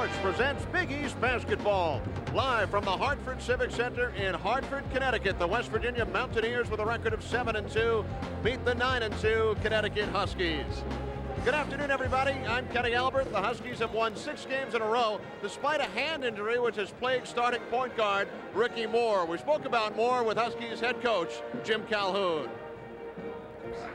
Sports presents Big East Basketball. Live from the Hartford Civic Center in Hartford, Connecticut, the West Virginia Mountaineers with a record of 7-2 beat the 9-2 Connecticut Huskies. Good afternoon, everybody. I'm Kenny Albert. The Huskies have won 6 games in a row, despite a hand injury which has plagued starting point guard Ricky Moore. We spoke about Moore with Huskies head coach Jim Calhoun.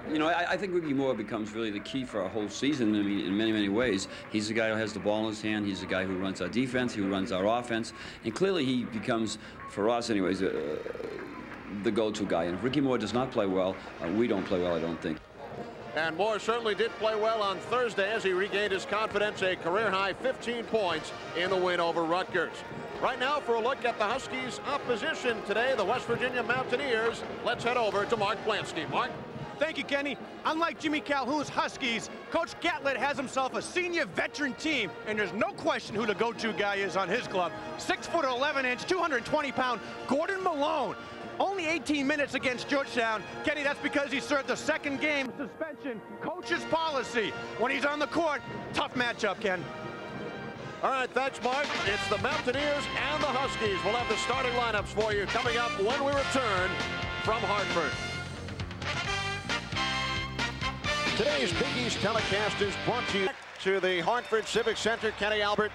You know, I think Ricky Moore becomes really the key for our whole season. I mean, in many, many ways. He's the guy who has the ball in his hand. He's the guy who runs our defense, who runs our offense. And clearly he becomes, for us anyways, the go-to guy. And if Ricky Moore does not play well, we don't play well, I don't think. And Moore certainly did play well on Thursday as he regained his confidence, a career-high 15 points in the win over Rutgers. Right now, for a look at the Huskies' opposition today, the West Virginia Mountaineers, let's head over to Mark Plansky. Mark? Thank you, Kenny. Unlike Jimmy Calhoun's Huskies, Coach Gatlett has himself a senior veteran team, and there's no question who the go-to guy is on his club. 6 foot 11 inch, 220-pound Gordon Malone. Only 18 minutes against Georgetown. Kenny, that's because he served the second game suspension. Coach's policy. When he's on the court, tough matchup, Ken. All right, thanks, Mark. It's the Mountaineers and the Huskies. We'll have the starting lineups for you coming up when we return from Hartford. Today's Big East telecast is brought to you to the Hartford Civic Center. Kenny Albert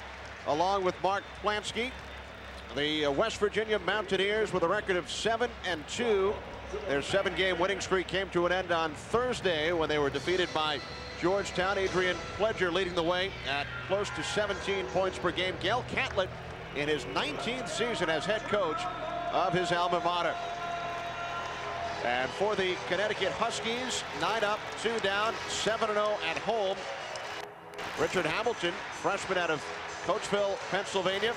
along with Mark Plansky. The West Virginia Mountaineers with a record of 7-2. Their 7-game winning streak came to an end on Thursday when they were defeated by Georgetown. Adrian Pledger leading the way at close to 17 points per game. Gail Catlett in his 19th season as head coach of his alma mater. And for the Connecticut Huskies, 9 up, 2 down, 7-0 at home. Richard Hamilton, freshman out of Coatesville, Pennsylvania.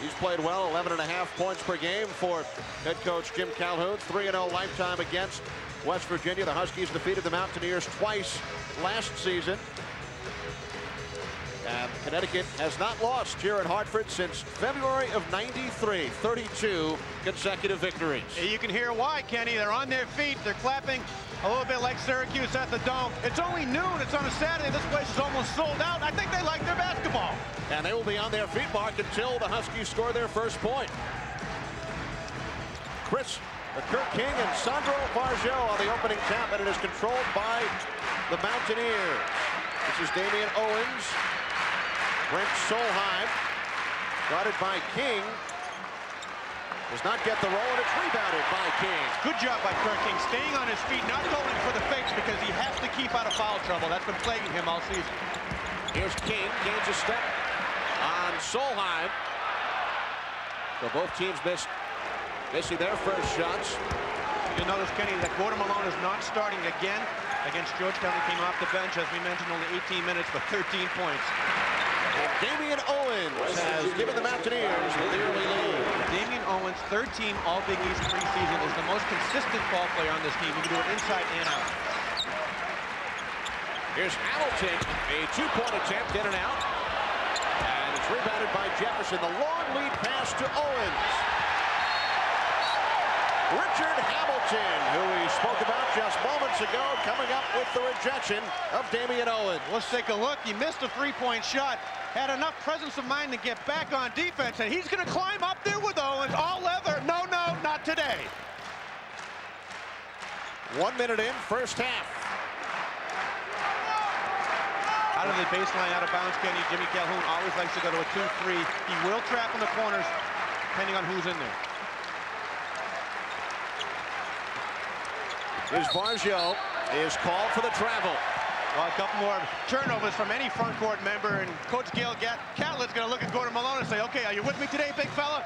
He's played well, 11.5 points per game for head coach Jim Calhoun. 3-0 lifetime against West Virginia. The Huskies defeated the Mountaineers twice last season. And Connecticut has not lost here at Hartford since February of '93. 32 consecutive victories. You can hear why, Kenny. They're on their feet. They're clapping a little bit like Syracuse at the Dome. It's only noon. It's on a Saturday. This place is almost sold out. I think they like their basketball. And they will be on their feet, Mark, until the Huskies score their first point. Kirk King and Sandro Varjo on the opening tap, and it is controlled by the Mountaineers. This is Damian Owens. Brent Solheim, guarded by King, does not get the roll, and it's rebounded by King. Good job by Kirk King, staying on his feet, not going for the fakes because he has to keep out of foul trouble. That's been plaguing him all season. Here's King, gains a step on Solheim. So both teams missing their first shots. You'll notice, Kenny, that Gordon Malone is not starting again against Georgetown. He came off the bench, as we mentioned, only 18 minutes, but 13 points. Damian Owens has given the Mountaineers the early lead. Damian Owens, 13 All Big East preseason, is the most consistent ball player on this team. He can do it inside and out. Here's Hamilton, a 2-point attempt in and out. And it's rebounded by Jefferson. The long lead pass to Owens. Richard Hamilton, who we spoke about just moments ago, coming up with the rejection of Damian Owens. Let's take a look. He missed a 3-point shot. Had enough presence of mind to get back on defense, and he's going to climb up there with Owens. All leather. No, not today. 1 minute in, first half. Out of the baseline, out of bounds, Kenny. Jimmy Calhoun always likes to go to a 2-3. He will trap in the corners, depending on who's in there. Here's Varjo is called for the travel. Well, a couple more turnovers from any front court member, and Coach Gail Catlett's going to look at Gordon Malone and say, okay, are you with me today, big fella?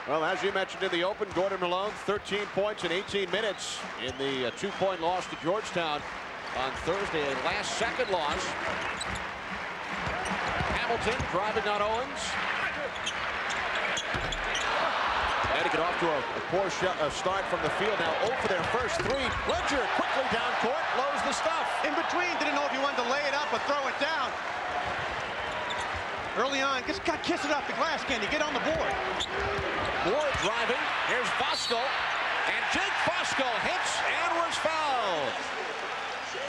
Well, as you mentioned in the open, Gordon Malone, 13 points in 18 minutes in the 2-point loss to Georgetown on Thursday, a last-second loss. Hamilton driving on Owens. Connecticut off to a poor start from the field. Now 0 for their first 3. Pledger quickly down court, blows the stuff. In between, didn't know if he wanted to lay it up or throw it down. Early on, just got to kiss it off the glass, Kenny. Get on the board. Moore driving. Here's Fosco. And Jake Fosco hits and was fouled.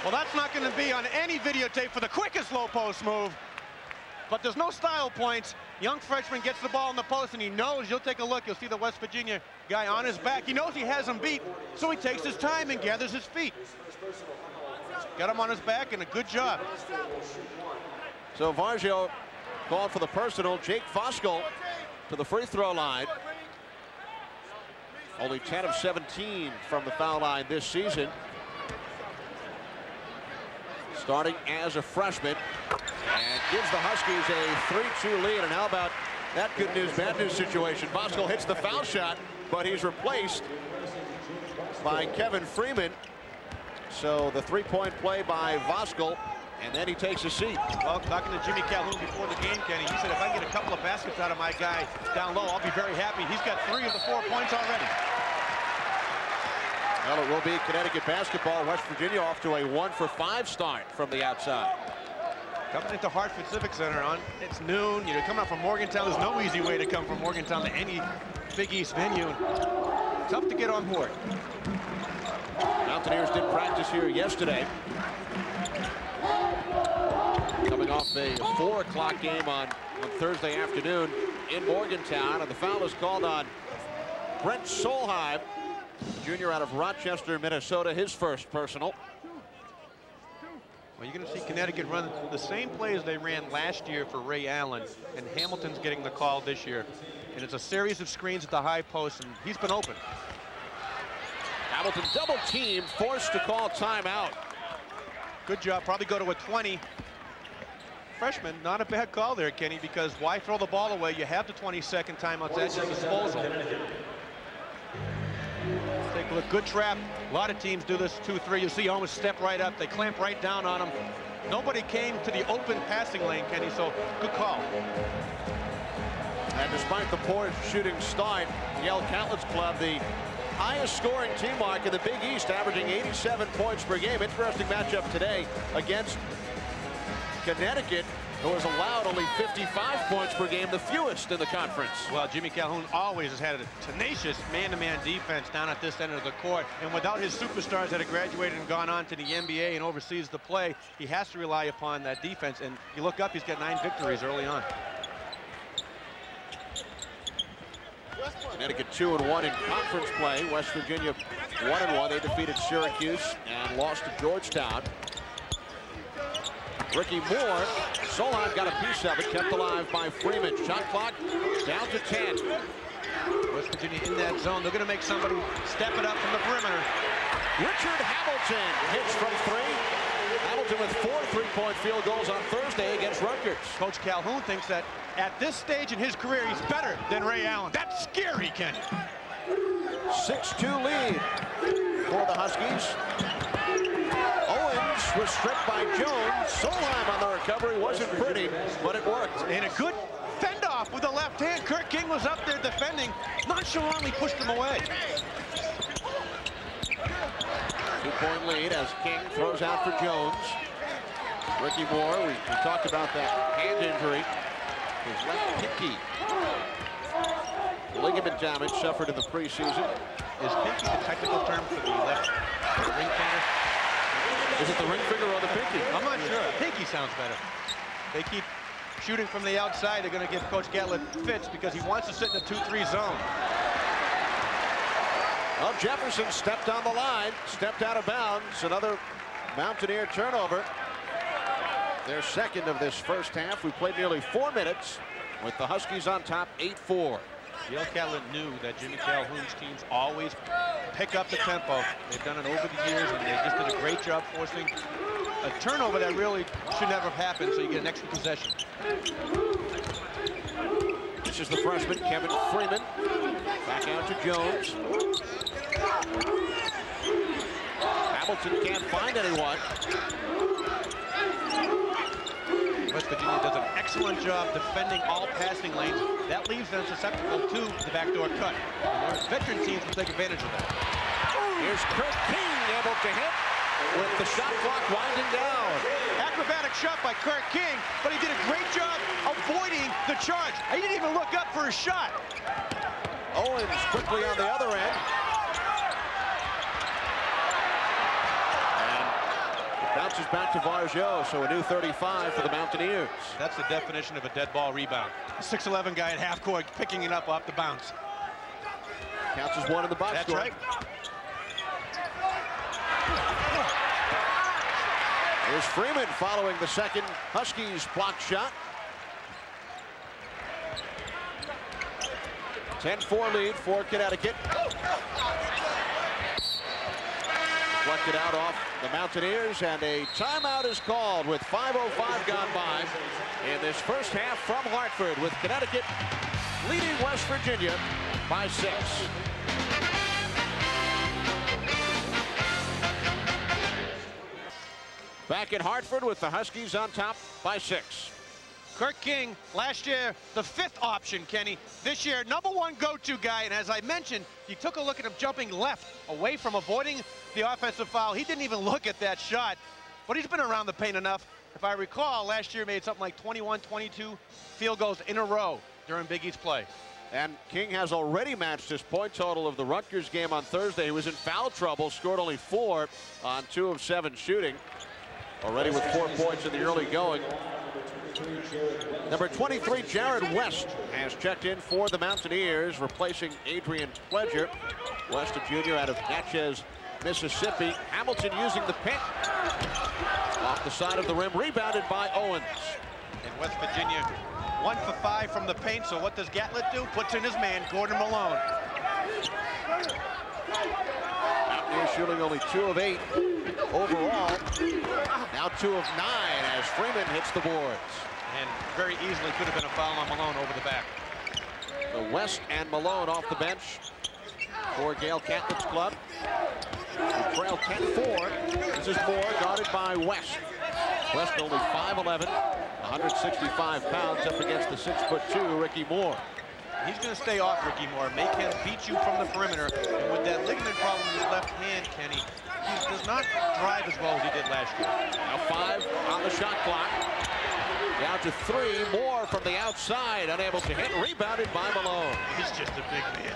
Well, that's not going to be on any videotape for the quickest low post move. but there's no style points. Young freshman gets the ball in the post, and he knows, you'll take a look, you'll see the West Virginia guy on his back. He knows he has him beat, so he takes his time and gathers his feet. Got him on his back, and a good job. So Vargio called for the personal. Jake Voskuhl to the free throw line. Only 10 of 17 from the foul line this season. Starting as a freshman, and gives the Huskies a 3-2 lead. And how about that good news, bad news situation? Voskuhl hits the foul shot, but he's replaced by Kevin Freeman. So the three-point play by Voskuhl, and then he takes a seat. Well, talking to Jimmy Calhoun before the game, Kenny, he said, if I can get a couple of baskets out of my guy down low, I'll be very happy. He's got 3 of the 4 points already. Well, it will be Connecticut basketball. West Virginia off to a 1-for-5 start from the outside. Coming into Hartford Civic Center on, it's noon. You know, coming up from Morgantown, there's no easy way to come from Morgantown to any Big East venue. Tough to get on board. Mountaineers did practice here yesterday. Coming off a 4 o'clock game on Thursday afternoon in Morgantown, and the foul is called on Brent Solheim, junior out of Rochester, Minnesota, his first personal. Well, you're going to see Connecticut run the same plays they ran last year for Ray Allen, and Hamilton's getting the call this year. And it's a series of screens at the high post, and he's been open. Hamilton double team, forced to call timeout. Good job, probably go to a 20. Freshman, not a bad call there, Kenny, because why throw the ball away? You have the 20-second timeouts at your disposal. Take a look, good trap. A lot of teams do this 2-3. You see almost step right up. They clamp right down on them. Nobody came to the open passing lane, Kenny, so good call. And despite the poor shooting start, Yale Catholic Club, the highest scoring team mark in the Big East, averaging 87 points per game. Interesting matchup today against Connecticut, who has allowed only 55 points per game, the fewest in the conference. Well, Jimmy Calhoun always has had a tenacious man-to-man defense down at this end of the court, and without his superstars that have graduated and gone on to the NBA and overseas the play, he has to rely upon that defense. And you look up, he's got 9 victories early on. Connecticut 2-1 in conference play. West Virginia 1-1. They defeated Syracuse and lost to Georgetown. Ricky Moore, Solheim got a piece of it, kept alive by Freeman. Shot clock down to 10. West Virginia in that zone. They're going to make somebody step it up from the perimeter. Richard Hamilton hits from 3. Hamilton with 4 3-point field goals on Thursday against Rutgers. Coach Calhoun thinks that at this stage in his career, he's better than Ray Allen. That's scary, Kenny. 6-2 lead for the Huskies. Owens was stripped by Jones. Solheim on the recovery. Wasn't pretty, but it worked. And a good fend off with the left hand. Kirk King was up there defending. Nonchalantly pushed him away. 2-point lead as King throws out for Jones. Ricky Moore, we talked about that hand injury. His left pinky. Ligament damage suffered in the preseason. Is pinky the technical term for the left ring finger? Is it the ring finger or the pinky? I'm not sure. Pinky sounds better. They keep shooting from the outside. They're going to give Coach Gatlett fits because he wants to sit in the 2-3 zone. Well, Jefferson stepped on the line, stepped out of bounds. Another Mountaineer turnover. Their second of this first half. We played nearly 4 minutes with the Huskies on top 8-4. Yale Catholic knew that Jimmy Calhoun's teams always pick up the tempo. They've done it over the years, and they just did a great job forcing a turnover that really should never have happened, so you get an extra possession. This is the freshman, Kevin Freeman. Back out to Jones. Hamilton can't find anyone. West Virginia does an excellent job defending all passing lanes. That leaves them susceptible to the backdoor cut. And veteran teams will take advantage of that. Here's Kirk King able to hit with the shot clock winding down. Acrobatic shot by Kirk King, but he did a great job avoiding the charge. He didn't even look up for a shot. Owens quickly on the other end. And it bounces bounces back to Varjo, so a new 35 for the Mountaineers. That's the definition of a dead ball rebound. A 6'11" guy at half court picking it up off the bounce. Counts as one in the box That's score. right. Here's Freeman following the second Huskies block shot. 10-4 lead for Connecticut. Deflected out off the Mountaineers, and a timeout is called with 5:05 gone by in this first half from Hartford, with Connecticut leading West Virginia by 6. Back in Hartford with the Huskies on top by 6. Kirk King, last year, the 5th option, Kenny. This year, #1 go-to guy, and as I mentioned, you took a look at him jumping left, away from avoiding the offensive foul. He didn't even look at that shot, but he's been around the paint enough. If I recall, last year made something like 21, 22 field goals in a row during Big East play. And King has already matched his point total of the Rutgers game on Thursday. He was in foul trouble, scored only 4 on 2 of 7 shooting. Already with 4 points in the early going. Number 23, Jared West, has checked in for the Mountaineers, replacing Adrian Pledger. West, a junior out of Natchez, Mississippi. Hamilton using the pick. Off the side of the rim, rebounded by Owens. And West Virginia, 1 for 5 from the paint, so what does Gatlett do? Puts in his man, Gordon Malone. Mountaineers shooting only 2 of 8 overall. Now 2 of 9 as Freeman hits the boards. And very easily could have been a foul on Malone over the back. So West and Malone off the bench for Gail Catlett's club. They trail 10-4. This is Moore, guarded by West. West only 5'11", 165 pounds, up against the 6'2" Ricky Moore. He's going to stay off Ricky Moore, make him beat you from the perimeter. And with that ligament problem in his left hand, Kenny, he does not drive as well as he did last year. Now 5 on the shot clock. Down to 3, Moore from the outside, unable to hit, rebounded by Malone. He's just a big man.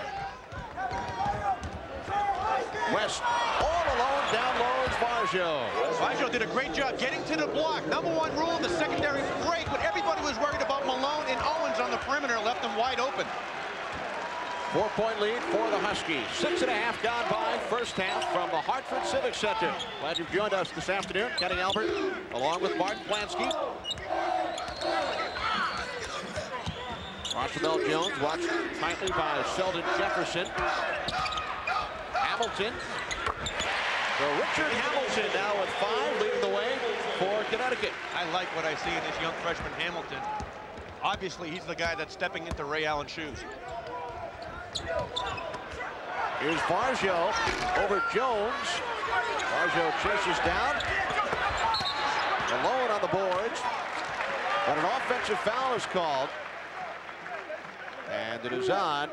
West all alone, down low is Varjo. Varjo did a great job getting to the block. #1 rule in the secondary break, but everybody was worried about Malone, and Owens on the perimeter left them wide open. 4-point lead for the Huskies. 6.5 gone by, first half from the Hartford Civic Center. Glad you've joined us this afternoon. Kenny Albert, along with Martin Plansky. Roshamel Jones watched tightly by Sheldon Jefferson. Hamilton. So Richard Hamilton now with 5, leading the way for Connecticut. I like what I see in this young freshman Hamilton. Obviously, he's the guy that's stepping into Ray Allen's shoes. Here's Varjo over Jones. Varjo chases down. Malone on the boards. But an offensive foul is called. And it is on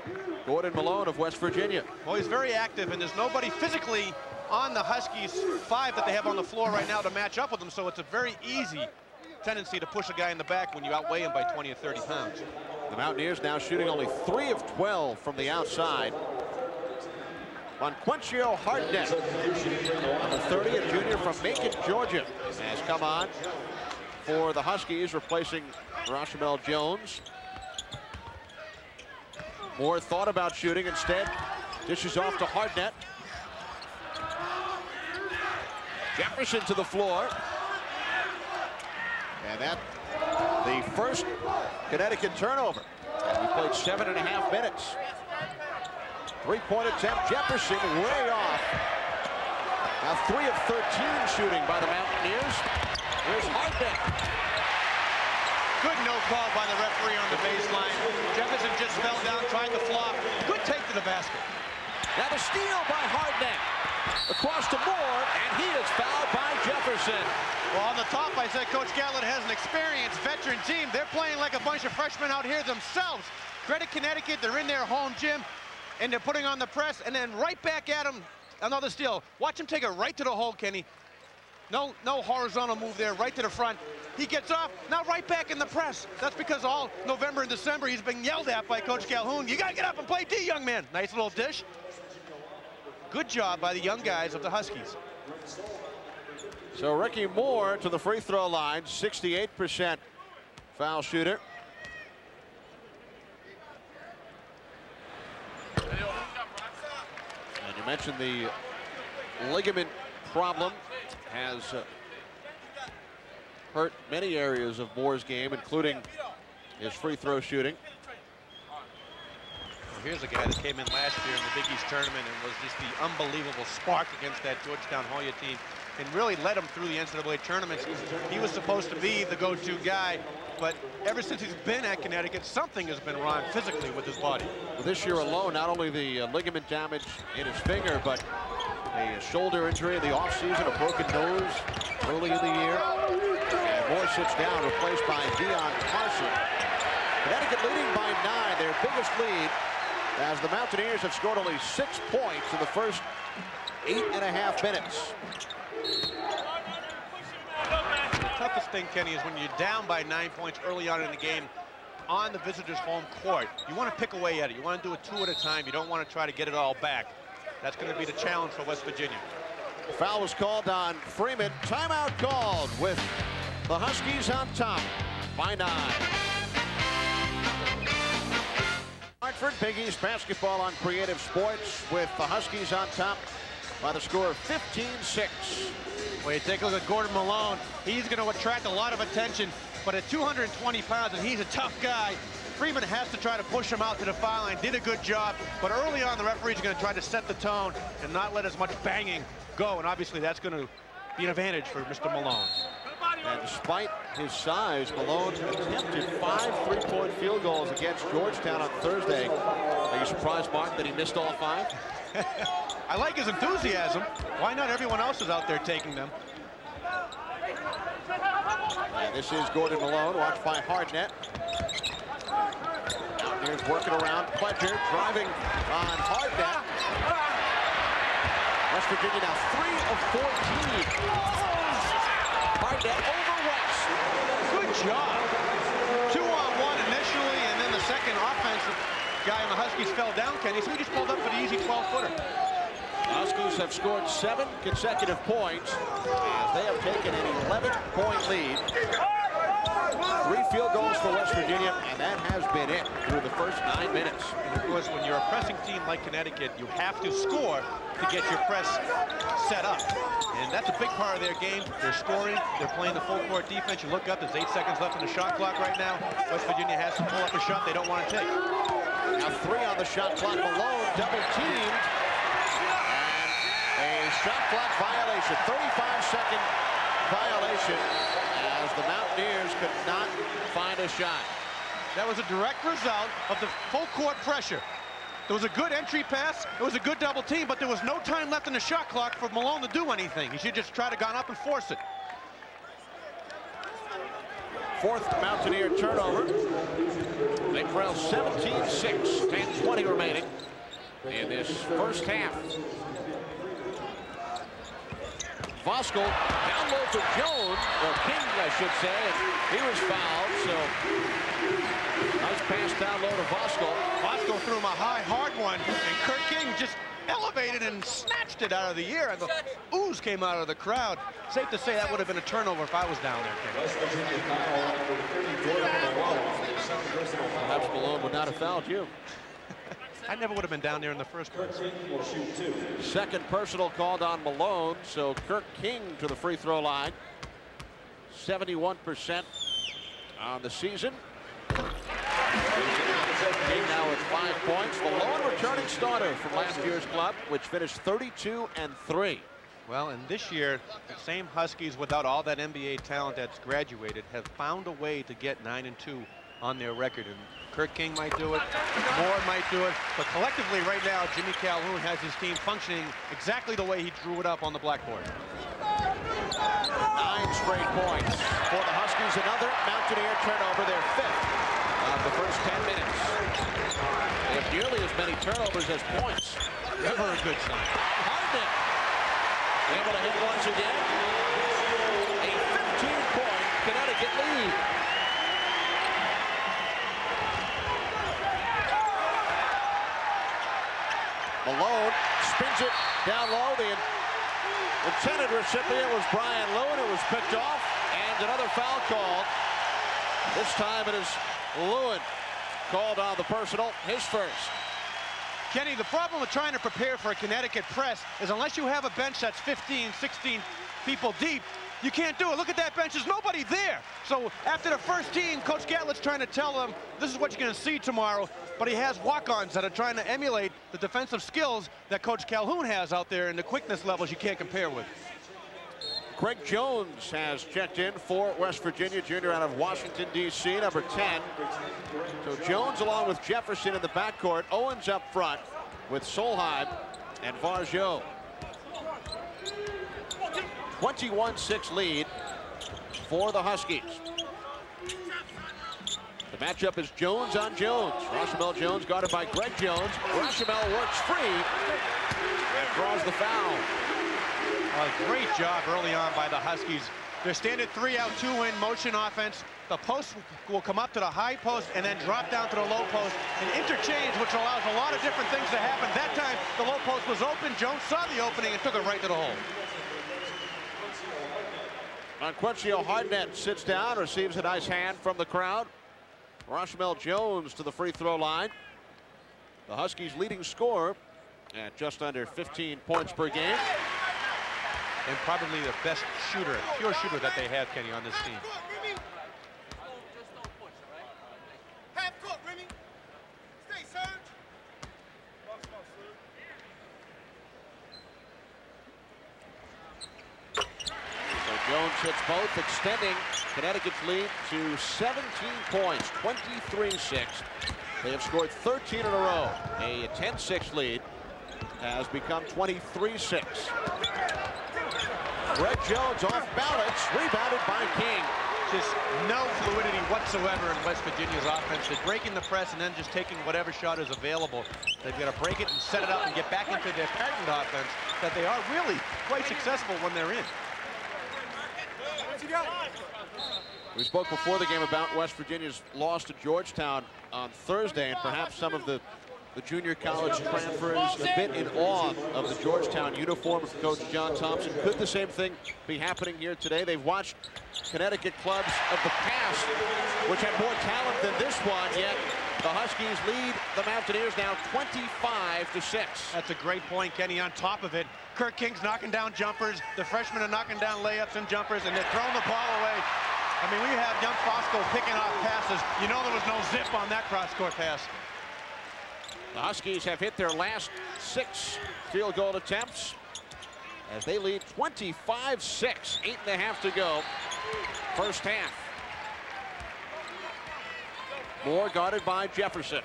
Gordon Malone of West Virginia. Well, he's very active, and there's nobody physically on the Huskies 5 that they have on the floor right now to match up with them, so it's a very easy tendency to push a guy in the back when you outweigh him by 20 or 30 pounds. The Mountaineers now shooting only 3 of 12 from the outside. Monquencio Hartnett, number 30, a junior from Macon, Georgia, has come on for the Huskies, replacing Roshamel Jones. Moore thought about shooting, instead dishes off to Hartnett. Jefferson to the floor. And that, the first Connecticut turnover. We played 7.5 minutes. 3-point attempt, Jefferson way off. Now 3 of 13 shooting by the Mountaineers. Here's Hartnett. Good no call by the referee on the baseline. Jefferson just fell down, tried to flop. Good take to the basket. Now the steal by Hartnett. Across to Moore, and he is fouled by Jefferson. Well, on the top, I said Coach Gatlett has an experienced veteran team. They're playing like a bunch of freshmen out here themselves. Credit Connecticut, they're in their home gym, and they're putting on the press, and then right back at him, another steal. Watch him take it right to the hole, Kenny. No horizontal move there, right to the front. He gets off, now right back in the press. That's because all November and December he's been yelled at by Coach Calhoun. You gotta get up and play D, young man. Nice little dish. Good job by the young guys of the Huskies. So Ricky Moore to the free throw line, 68% foul shooter. And you mentioned the ligament problem has hurt many areas of Moore's game, including his free throw shooting. Well, here's a guy that came in last year in the Big East tournament and was just the unbelievable spark against that Georgetown Hoya team and really led him through the NCAA tournaments. He was supposed to be the go-to guy, but ever since he's been at Connecticut, something has been wrong physically with his body. Well, this year alone, not only the ligament damage in his finger, but a shoulder injury in the offseason, a broken nose early in the year. And Moore sits down, replaced by Dion Carson. Connecticut leading by 9, their biggest lead, as the Mountaineers have scored only 6 points in the first 8.5 minutes. The toughest thing, Kenny, is when you're down by 9 points early on in the game on the visitors' home court. You want to pick away at it. You want to do it 2 at a time. You don't want to try to get it all back. That's going to be the challenge for West Virginia. Foul was called on Freeman. Timeout called with the Huskies on top by 9. Hartford, Big East basketball on Creative Sports with the Huskies on top by the score of 15-6. Well, you take a look at Gordon Malone. He's going to attract a lot of attention, but at 220 pounds, and he's a tough guy, Freeman has to try to push him out to the foul line. Did a good job, but early on, the referee's going to try to set the tone and not let as much banging go, and obviously that's going to be an advantage for Mr. Malone. And despite his size, Malone attempted 5 3-point field goals against Georgetown on Thursday. Are you surprised, Mark, that he missed all 5? I like his enthusiasm. Why not everyone else is out there taking them? And this is Gordon Malone, watched by Hardnett. Mountaineers working around. Pledger driving on Hardnett. West Virginia now 3 of 14. Hardnett over West. Good job. 2-on-1 initially, and then the second offensive guy on the Huskies fell down, Kenny, so he just pulled up for the easy 12-footer. The Huskies have scored 7 consecutive points as they have taken an 11-point lead. 3 field goals for West Virginia, and that has been it through the first 9 minutes. And of course, when you're a pressing team like Connecticut, you have to score to get your press set up. And that's a big part of their game. They're scoring, they're playing the full court defense. You look up, there's 8 seconds left in the shot clock right now. West Virginia has to pull up a shot they don't want to take. Now 3 on the shot clock. Malone double teamed. And a shot clock violation, 35-second violation, as the Mountaineers could not find a shot. That was a direct result of the full court pressure. There was a good entry pass, it was a good double team, but there was no time left in the shot clock for Malone to do anything. He should just try to gone up and force it. 4th Mountaineer turnover. They trail 17-6, 10-20 remaining in this first half. Voskuhl down low for Jones, or King, I should say, and he was fouled, so nice pass down low to Voskuhl. Voskuhl threw him a high, hard one, and Kirk King just elevated and snatched it out of the air, and the ooze came out of the crowd. Safe to say that would have been a turnover if I was down there, King. Perhaps Malone would not have fouled you. I never would have been down there in the first place. Second personal called on Malone, so Kirk King to the free throw line. 71% on the season. King now with 5 points. The lone returning starter from last year's club, which finished 32-3. Well, and this year, the same Huskies without all that NBA talent that's graduated have found a way to get 9-2 on their record. And Kirk King might do it, Moore might do it, but collectively right now, Jimmy Calhoun has his team functioning exactly the way he drew it up on the blackboard. 9 straight points for the Huskies. Another Mountaineer turnover, their 5th of the first 10 minutes. They have nearly as many turnovers as points. Never a good sign. Hardnett able to hit once again. A 15-point Connecticut lead. Malone spins it down low. The Intended recipient was Brian Lewin. It was picked off, and another foul called. This time it is Lewin called on the personal, his first. Kenny, the problem with trying to prepare for a Connecticut press is unless you have a bench that's 15, 16 people deep, you can't do it. Look at that bench. There's nobody there. So after the first team, Coach Gatlett's trying to tell them, this is what you're going to see tomorrow. But he has walk-ons that are trying to emulate the defensive skills that Coach Calhoun has out there and the quickness levels you can't compare with. Craig Jones has checked in for West Virginia, junior out of Washington, D.C., number 10. So Jones along with Jefferson in the backcourt. Owens up front with Solheim and Varjo. 21-6 lead for the Huskies. The matchup is Jones on Jones. Rashamel Jones guarded by Greg Jones. Rashamel works free and draws the foul. A great job early on by the Huskies. Their standard 3-out, 2-in motion offense. The post will come up to the high post and then drop down to the low post and interchange, which allows a lot of different things to happen. That time, the low post was open. Jones saw the opening and took it right to the hole. Monquencio Hardnett sits down, receives a nice hand from the crowd. Rashamel Jones to the free throw line. The Huskies leading scorer at just under 15 points per game. And probably the best shooter, pure shooter that they have, Kenny, on this team. Jones hits both, extending Connecticut's lead to 17 points, 23-6. They have scored 13 in a row. A 10-6 lead has become 23-6. Greg Jones off balance, rebounded by King. Just no fluidity whatsoever in West Virginia's offense. They're breaking the press and then just taking whatever shot is available. They've got to break it and set it up and get back into their patterned offense that they are really quite successful when they're in. We spoke before the game about West Virginia's loss to Georgetown on Thursday, and perhaps some of the junior college transfers a bit in awe of the Georgetown uniform of Coach John Thompson. Could the same thing be happening here today? They've watched Connecticut clubs of the past, which had more talent than this one, yet the Huskies lead the Mountaineers now 25-6. That's a great point, Kenny. On top of it, Kirk King's knocking down jumpers. The freshmen are knocking down layups and jumpers, and they're throwing the ball away. I mean, we have young Fosco picking off passes. You know there was no zip on that cross-court pass. The Huskies have hit their last 6 field goal attempts as they lead 25-6, 8.5 to go, first half. Moore guarded by Jefferson.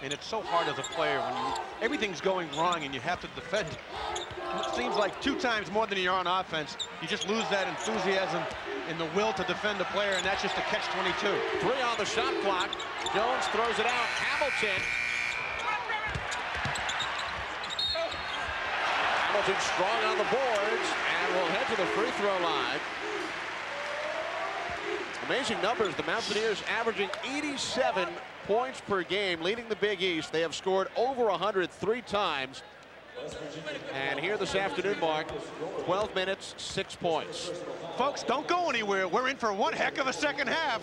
And it's so hard as a player when everything's going wrong and you have to defend. It seems like 2 times more than you're on offense. You just lose that enthusiasm and the will to defend the player, and that's just a catch-22. 3 on the shot clock. Jones throws it out. Hamilton. Hamilton strong on the boards and will head to the free throw line. Amazing numbers. The Mountaineers averaging 87 points per game, leading the Big East. They have scored over 100 3 times. And here this afternoon, Mark, 12 minutes, 6 points. Folks, don't go anywhere. We're in for one heck of a second half.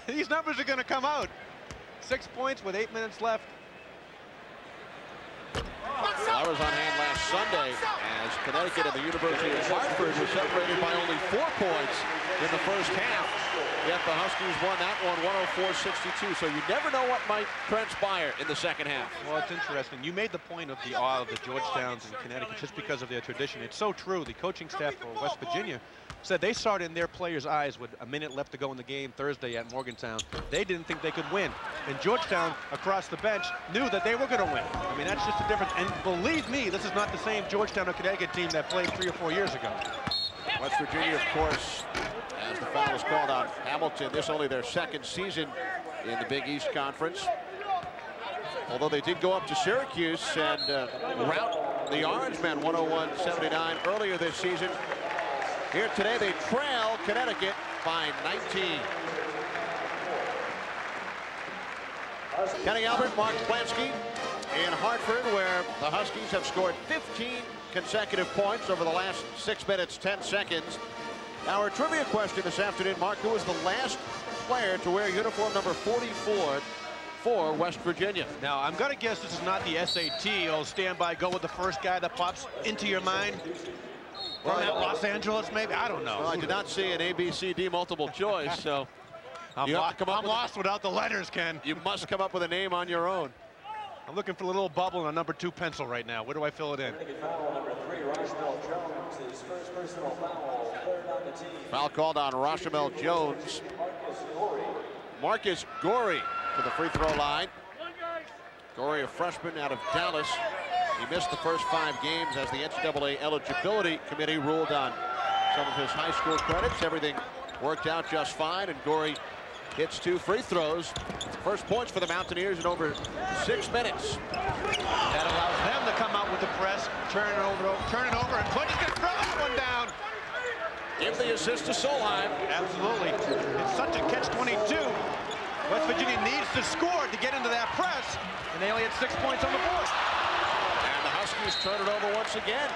These numbers are going to come out. 6 points with 8 minutes left. Flowers on hand last Sunday as Connecticut and the University of Hartford were separated by only 4 points in the first half. Yet the Huskies won that one 104-62. So you never know what might transpire in the second half. Well, it's interesting. You made the point of the awe of the Georgetowns in Connecticut just because of their tradition. It's so true. The coaching staff for West Virginia said they saw it in their players' eyes with a minute left to go in the game Thursday at Morgantown. They didn't think they could win. And Georgetown, across the bench, knew that they were going to win. I mean, that's just the difference. And believe me, this is not the same Georgetown or Connecticut team that played 3 or 4 years ago. West Virginia, of course, as the foul was called on Hamilton, this only their 2nd season in the Big East Conference. Although they did go up to Syracuse and rout the Orangemen 101-79 earlier this season. Here today, they trail Connecticut by 19. Kenny Albert, Mark Plansky, in Hartford, where the Huskies have scored 15 consecutive points over the last 6 minutes, 10 seconds. Our trivia question this afternoon, Mark, who was the last player to wear uniform number 44 for West Virginia? Now, I'm going to guess this is not the SAT. Oh, stand by, go with the first guy that pops into your mind. From Los Angeles, maybe? I don't know. Well, I did not see an ABCD multiple choice, so I'm lost without the letters, Ken. you must come up with a name on your own. I'm looking for a little bubble in a number 2 pencil right now. Where do I fill it in? Foul called on Rochamel Jones. Marcus Gorey to the free throw line. Gorey, a freshman out of Dallas. He missed the first 5 games as the NCAA eligibility committee ruled on some of his high school credits. Everything worked out just fine, and Gorey hits 2 free throws. First points for the Mountaineers in over 6 minutes. That allows them to come out with the press, turn it over, and Clinton's going to throw this one down. Give the assist to Solheim. Absolutely. It's such a catch-22. West Virginia needs to score to get into that press, and they only had 6 points on the board. And the Huskies turn it over once again.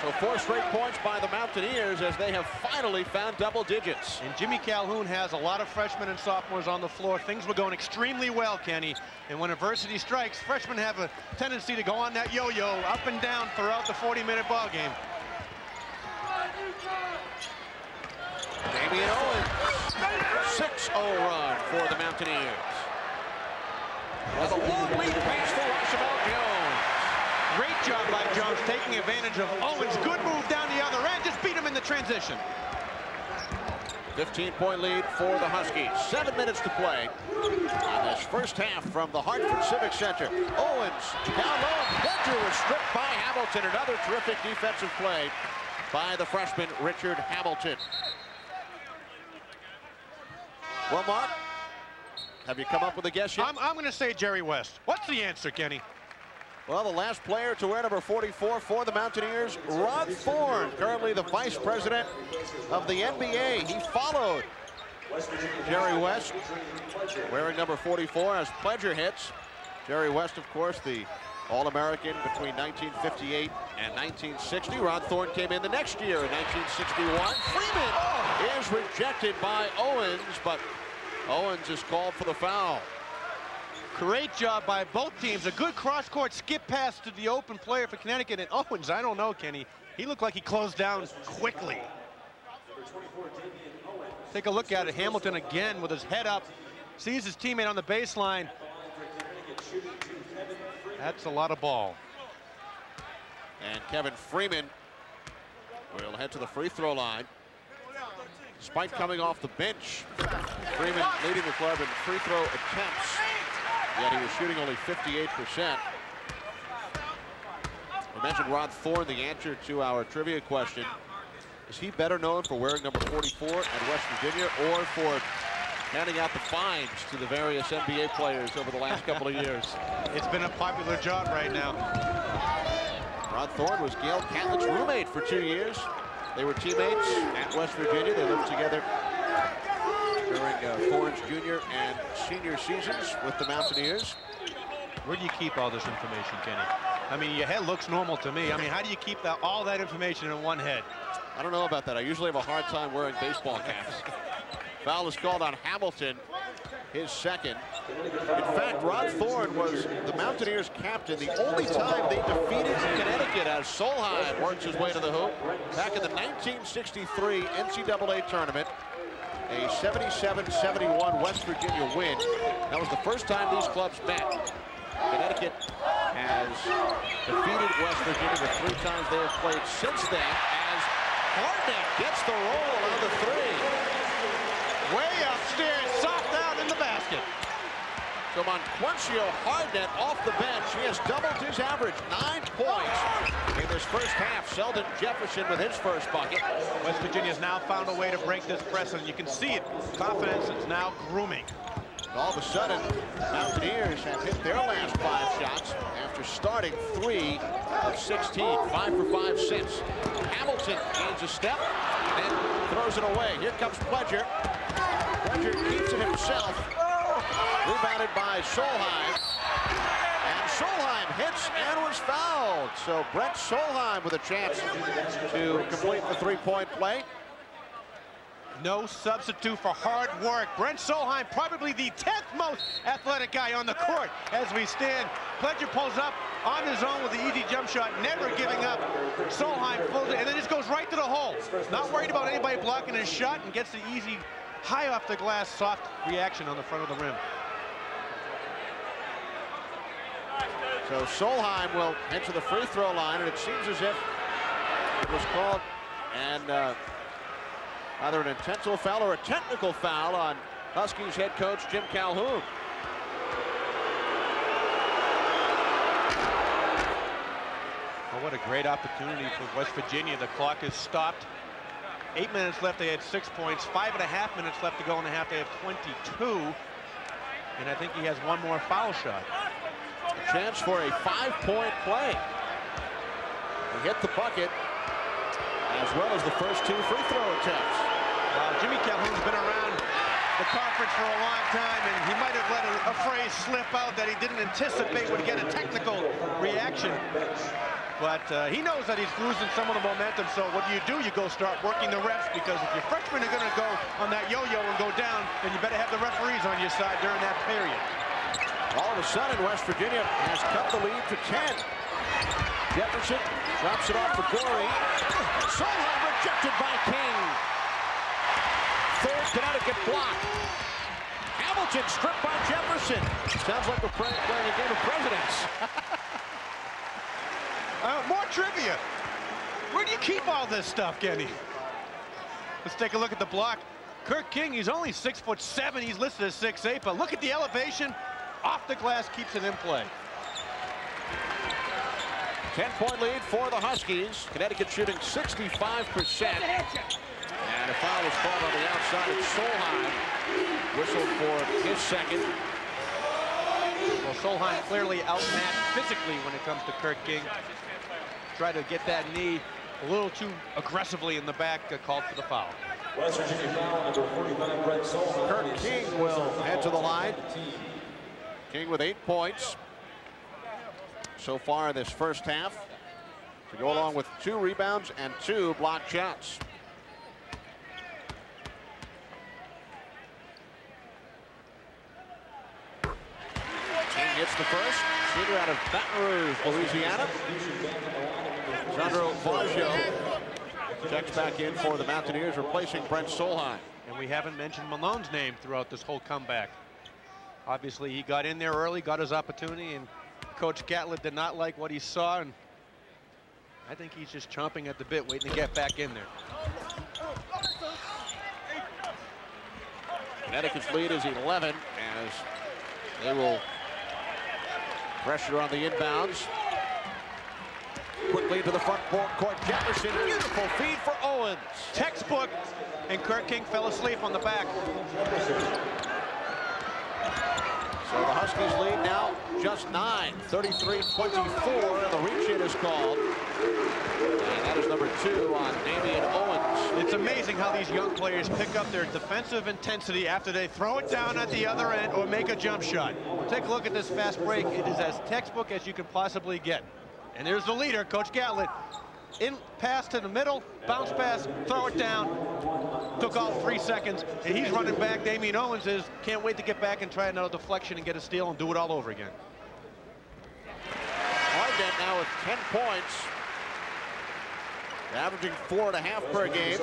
So 4 straight points by the Mountaineers as they have finally found double digits. And Jimmy Calhoun has a lot of freshmen and sophomores on the floor. Things were going extremely well, Kenny. And when adversity strikes, freshmen have a tendency to go on that yo-yo up and down throughout the 40-minute ball game. Damian Owens, 6-0 run for the Mountaineers. With a long lead pass for Rochamel Jones. Great job by Jones taking advantage of Owens. Good move down the other end. Just beat him in the transition. 15-point lead for the Huskies. 7 minutes to play on this first half from the Hartford Civic Center. Owens down low. Pledger was stripped by Hamilton. Another terrific defensive play by the freshman Richard Hamilton. Well, Mark, have you come up with a guess yet? I'm going to say Jerry West. What's the answer, Kenny? Well, the last player to wear number 44 for the Mountaineers, Rod Thorne, currently the vice president of the NBA. He followed Jerry West, wearing number 44 as Pledger hits. Jerry West, of course, the All-American between 1958 and 1960. Rod Thorne came in the next year in 1961. Freeman is rejected by Owens, but Owens is called for the foul. Great job by both teams. A good cross-court skip pass to the open player for Connecticut. And Owens, I don't know, Kenny. He looked like he closed down quickly. Take a look at it. Hamilton again with his head up. Sees his teammate on the baseline. That's a lot of ball. And Kevin Freeman will head to the free throw line. Despite coming off the bench, Freeman leading the club in free throw attempts. Yet he was shooting only 58%. We mentioned Rod Thorne, the answer to our trivia question. Is he better known for wearing number 44 at West Virginia or for handing out the fines to the various NBA players over the last couple of years? It's been a popular job right now. Rod Thorne was Gail Catlett's roommate for 2 years. They were teammates at West Virginia. They lived together during Thorne's junior and senior seasons with the Mountaineers. Where do you keep all this information, Kenny? I mean, your head looks normal to me. I mean, how do you keep all that information in one head? I don't know about that. I usually have a hard time wearing baseball caps. Foul is called on Hamilton, his second. In fact, Rod Thorne was the Mountaineers' captain the only time they defeated Connecticut as Solheim works his way to the hoop back in the 1963 NCAA tournament. A 77-71 West Virginia win. That was the first time these clubs met. Connecticut has defeated West Virginia the 3 times they have played since then as Hartnett gets the roll on the 3. Way upstairs, soft out in the basket. So Monquencio Hartnett off the bench. He has doubled his average, 9 points in this first half. Sheldon Jefferson with his first bucket. West Virginia's now found a way to break this press, and you can see it. Confidence is now grooming. And all of a sudden, Mountaineers have hit their last 5 shots after starting 3 of 16. 5 for 5 since. Hamilton gains a step and throws it away. Here comes Pledger. Pledger keeps it himself. Rebounded by Solheim. And Solheim fouled. So Brent Solheim with a chance to complete the three-point play. No substitute for hard work. Brent Solheim, probably the 10th most athletic guy on the court as we stand. Pledger pulls up on his own with the easy jump shot, never giving up. Solheim pulls it, and then just goes right to the hole. Not worried about anybody blocking his shot, and gets the easy, high off the glass, soft reaction on the front of the rim. So Solheim will head to the free throw line, and it seems as if it was called either an intentional foul or a technical foul on Huskies head coach Jim Calhoun. Oh, what a great opportunity for West Virginia. The clock is stopped. 8 minutes left, they had 6 points. 5.5 minutes left to go in the half, they have 22. And I think he has one more foul shot. A chance for a 5-point play. He hit the bucket, as well as the first 2 free throw attempts. Jimmy Calhoun's been around the conference for a long time, and he might have let a phrase slip out that he didn't anticipate would get a technical reaction. But he knows that he's losing some of the momentum, so what do? You go start working the refs, because if your freshmen are going to go on that yo-yo and go down, then you better have the referees on your side during that period. All of a sudden, West Virginia has cut the lead to 10. Jefferson drops it off for Gorey. Solheim rejected by King. Third Connecticut block. Hamilton stripped by Jefferson. Sounds like we're playing a game of presidents. More trivia. Where do you keep all this stuff, Kenny? Let's take a look at the block. Kirk King, he's only 6'7". He's listed as 6'8", but look at the elevation. Off the glass, keeps it in play. 10-point lead for the Huskies. Connecticut shooting 65%. And a foul is called on the outside. It's Solheim. Whistled for his second. Well, Solheim clearly outmatched physically when it comes to Kirk King. Tried to get that knee a little too aggressively in the back, called for the foul. West Virginia foul number 49, Brent Solheim. Kirk King will head to the line. King with 8 points so far in this first half, to go along with 2 rebounds and 2 blocked shots. King hits the first. Senior out of Baton Rouge, Louisiana. Sandro Varjo checks back in for the Mountaineers, replacing Brent Solheim. And we haven't mentioned Malone's name throughout this whole comeback. Obviously, he got in there early, got his opportunity, and Coach Gatlett did not like what he saw, and I think he's just chomping at the bit, waiting to get back in there. Connecticut's lead is 11 as they will pressure on the inbounds. Quickly to the front court, Jefferson, beautiful feed for Owens. Textbook, and Kirk King fell asleep on the back. So the Huskies lead now just 9, 33-24, and the reach in is called. And that is number 2 on Damian Owens. It's amazing how these young players pick up their defensive intensity after they throw it down at the other end or make a jump shot. Take a look at this fast break. It is as textbook as you can possibly get. And there's the leader, Coach Gatlett. In pass to the middle, bounce pass, throw it down. Took all 3 seconds, and he's running back. Damian Owens can't wait to get back and try another deflection and get a steal and do it all over again. Hardnett now with 10 points, averaging 4.5 per game.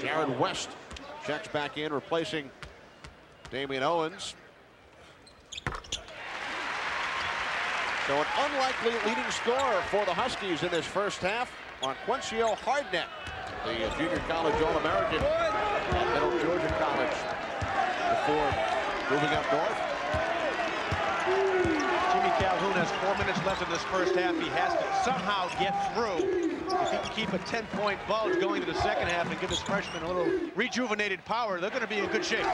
Jared West checks back in, replacing Damian Owens. So an unlikely leading scorer for the Huskies in this first half, Marquencio Hardnett, the junior college All-American at Middle Georgia College, before moving up north. Jimmy Calhoun has 4 minutes left in this first half. He has to somehow get through. If he can keep a 10-point bulge going to the second half and give his freshmen a little rejuvenated power, they're going to be in good shape.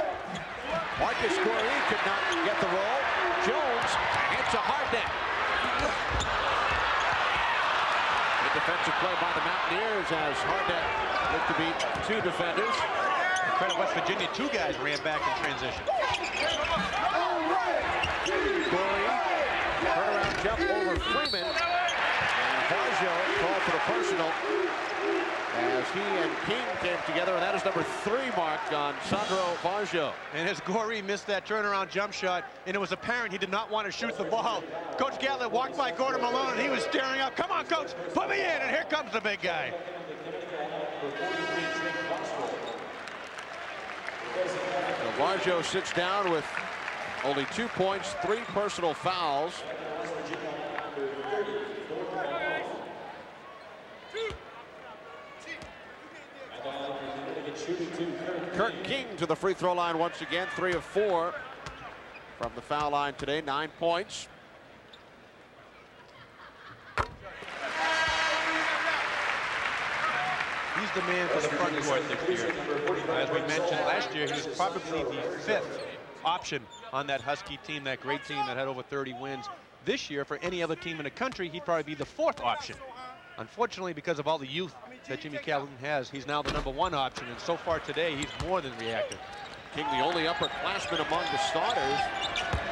Marcus Gorey could not get the roll. Jones hits a Hardnett. The defensive play by the Mountaineers as Hardnett looked to beat 2 defenders. Credit West Virginia, 2 guys ran back in transition. Gorey, King came together, and that is number 3 mark on Sandro Varjo. And as Goree missed that turnaround jump shot, and it was apparent he did not want to shoot the ball, Coach Gatlett walked by Gordon Malone, and he was staring up. Come on, Coach, put me in, and here comes the big guy. So Varjo sits down with only 2 points, 3 personal fouls. Kirk King to the free throw line once again, 3 of 4 from the foul line today, 9 points. He's the man for the front court this year. As we mentioned last year, he was probably the 5th option on that Husky team, that great team that had over 30 wins. This year, for any other team in the country, he'd probably be the 4th option. Unfortunately, because of all the youth that Jimmy Calhoun has, he's now the number 1 option, and so far today, he's more than reactive. King, the only upperclassman among the starters.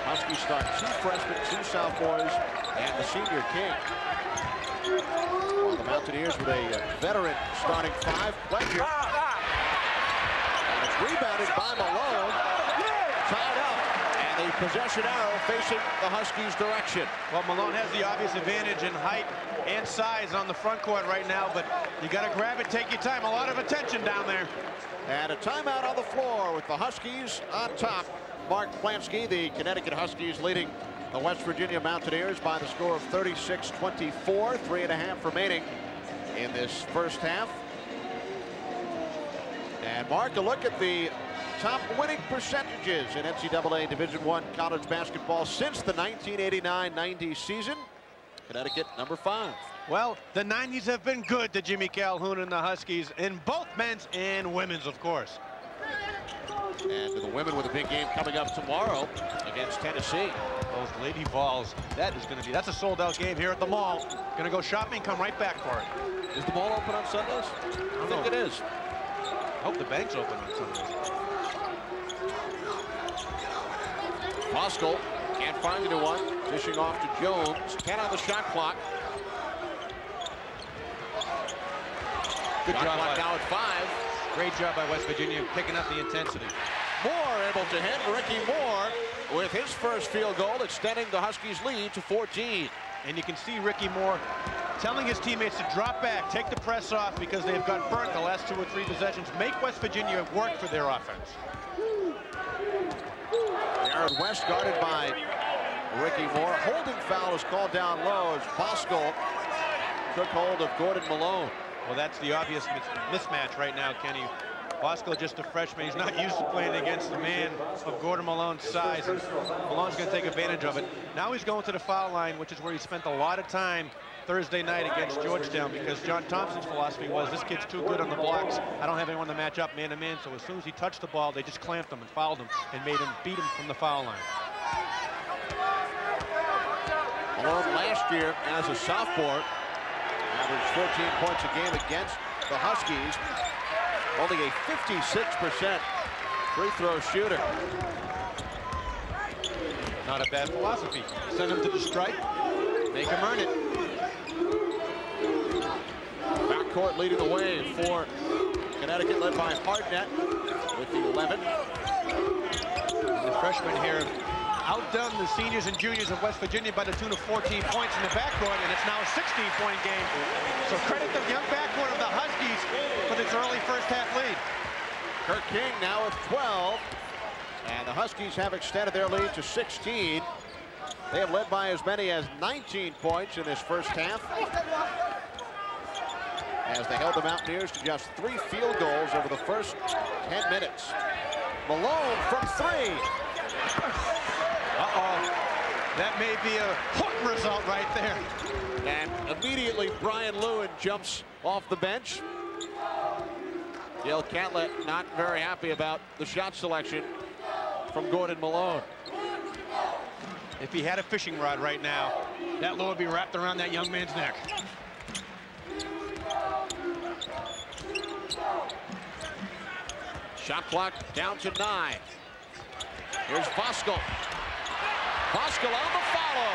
Huskies start 2 freshmen, 2 sophomores, and the senior King. Well, the Mountaineers with a veteran starting 5, Pledger. And it's rebounded by Malone. Tied up, and the possession arrow facing the Huskies' direction. Well, Malone has the obvious advantage in height and size on the front court right now, but you got to grab it, take your time. A lot of attention down there. And a timeout on the floor with the Huskies on top. Mark Plansky, the Connecticut Huskies, leading the West Virginia Mountaineers by the score of 36-24. 3.5 remaining in this first half. And Mark, a look at the top winning percentages in NCAA Division I college basketball since the 1989-90 season. Connecticut, number 5. Well, the 90s have been good to Jimmy Calhoun and the Huskies in both men's and women's, of course. And to the women with a big game coming up tomorrow against Tennessee. Those Lady Vols, that's a sold-out game here at the mall. Gonna go shopping, come right back for it. Is the mall open on Sundays? I think it is. I hope the bank's open on Sundays. Moskal can't find anyone. Dishing off to Jones. 10 on the shot clock. Good job Now at 5. Great job by West Virginia picking up the intensity. Moore able to hit. Ricky Moore with his first field goal, extending the Huskies' lead to 14. And you can see Ricky Moore telling his teammates to drop back, take the press off because they've got burnt the last 2 or 3 possessions. Make West Virginia work for their offense. Aaron West guarded by Ricky Moore. Holding foul is called down low as Moskal took hold of Gordon Malone. Well, that's the obvious mismatch right now, Kenny. Moskal, just a freshman. He's not used to playing against the man of Gordon Malone's size. And Malone's going to take advantage of it. Now he's going to the foul line, which is where he spent a lot of time Thursday night against Georgetown, because John Thompson's philosophy was, this kid's too good on the blocks. I don't have anyone to match up man-to-man. So as soon as he touched the ball, they just clamped him and fouled him and made him beat him from the foul line. Malone last year as a sophomore averaged 14 points a game against the Huskies. Only a 56% free throw shooter. Not a bad philosophy. Send him to the stripe, make him earn it. Backcourt leading the way for Connecticut, led by Hardnett with the 11. The freshmen here outdone the seniors and juniors of West Virginia by the tune of 14 points in the backcourt, and it's now a 16-point game. So credit the young backcourt of the Huskies for this early first half lead. Kirk King now with 12, and the Huskies have extended their lead to 16. They have led by as many as 19 points in this first half, as they held the Mountaineers to just 3 field goals over the first 10 minutes. Malone from 3. That may be a hook result right there. And immediately Brian Lewin jumps off the bench. Dale Catlett not very happy about the shot selection from Gordon Malone. If he had a fishing rod right now, that lure would be wrapped around that young man's neck. Shot clock down to 9. Here's Moskal. Moskal on the follow.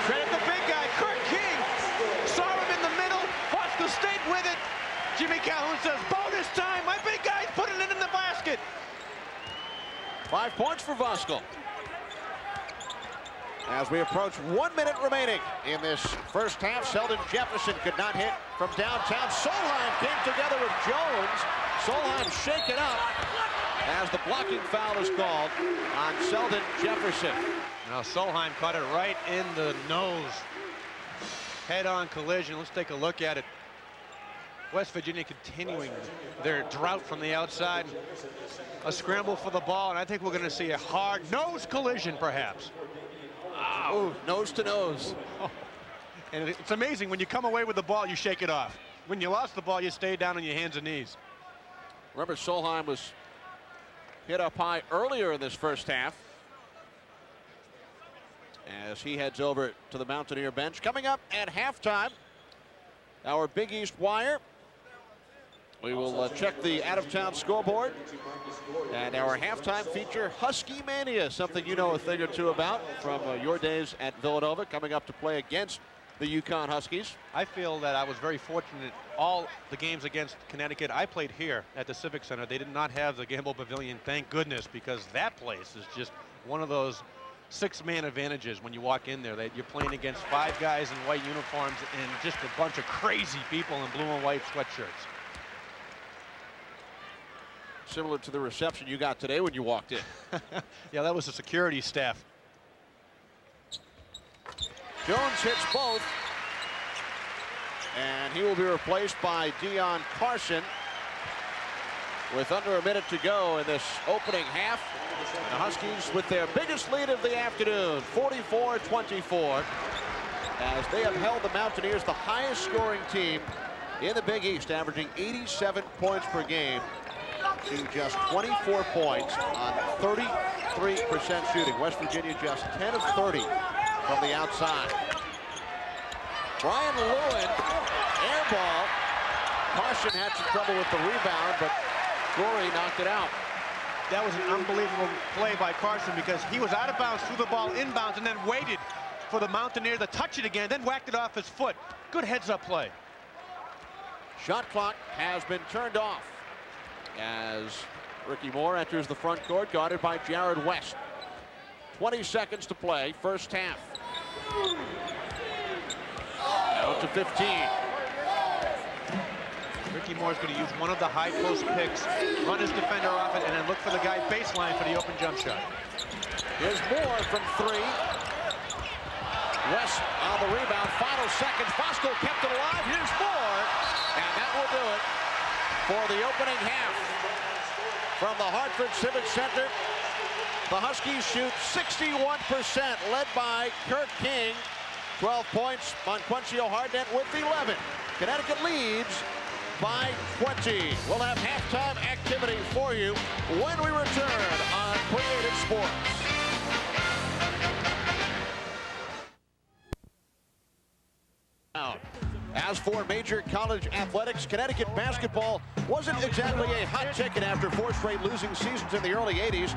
Credit the big guy, Kirk King. Saw him in the middle. Moskal stayed with it. Jimmy Calhoun says, bonus time. My big guy's putting it in the basket. 5 points for Voskuhl. As we approach 1 minute remaining in this first half, Sheldon Jefferson could not hit from downtown. Solheim came together with Jones. Solheim shaken up as the blocking foul is called on Sheldon Jefferson. Now Solheim caught it right in the nose. Head-on collision. Let's take a look at it. West Virginia continuing their drought from the outside. A scramble for the ball, and I think we're going to see a hard nose collision, perhaps. Oh, nose to nose. Oh. And it's amazing, when you come away with the ball, you shake it off. When you lost the ball, you stay down on your hands and knees. Remember, Solheim was hit up high earlier in this first half as he heads over to the Mountaineer bench. Coming up at halftime, our Big East Wire. We will check the out-of-town scoreboard. And our halftime feature, Husky Mania, something you know a thing or two about from your days at Villanova, coming up to play against the UConn Huskies. I feel that I was very fortunate. All the games against Connecticut, I played here at the Civic Center. They did not have the Gamble Pavilion, thank goodness, because that place is just one of those six-man advantages when you walk in there. That you're playing against 5 guys in white uniforms and just a bunch of crazy people in blue and white sweatshirts. Similar to the reception you got today when you walked in. Yeah, that was the security staff. Jones hits both. And he will be replaced by Dion Carson with under a minute to go in this opening half. The Huskies with their biggest lead of the afternoon, 44-24, as they have held the Mountaineers, the highest scoring team in the Big East, averaging 87 points per game, to just 24 points on 33% shooting. West Virginia just 10 of 30 from the outside. Brian Lewin, air ball. Carson had some trouble with the rebound, but Gorey knocked it out. That was an unbelievable play by Carson, because he was out of bounds, threw the ball inbounds, and then waited for the Mountaineer to touch it again, then whacked it off his foot. Good heads-up play. Shot clock has been turned off as Ricky Moore enters the front court, guarded by Jared West. 20 seconds to play, first half. Out to 15. Ricky Moore's going to use one of the high post picks, run his defender off it, and then look for the guy baseline for the open jump shot. Here's Moore from 3. West on the rebound, final seconds. Voskuhl kept it alive. Here's Moore, and that will do it for the opening half. From the Hartford Civic Center, the Huskies shoot 61%, led by Kirk King. 12 points, Monquencio Hardnett with 11. Connecticut leads by 20. We'll have halftime activity for you when we return on Creative Sports. As for major college athletics, Connecticut basketball wasn't exactly a hot ticket after 4 straight losing seasons in the early 80s.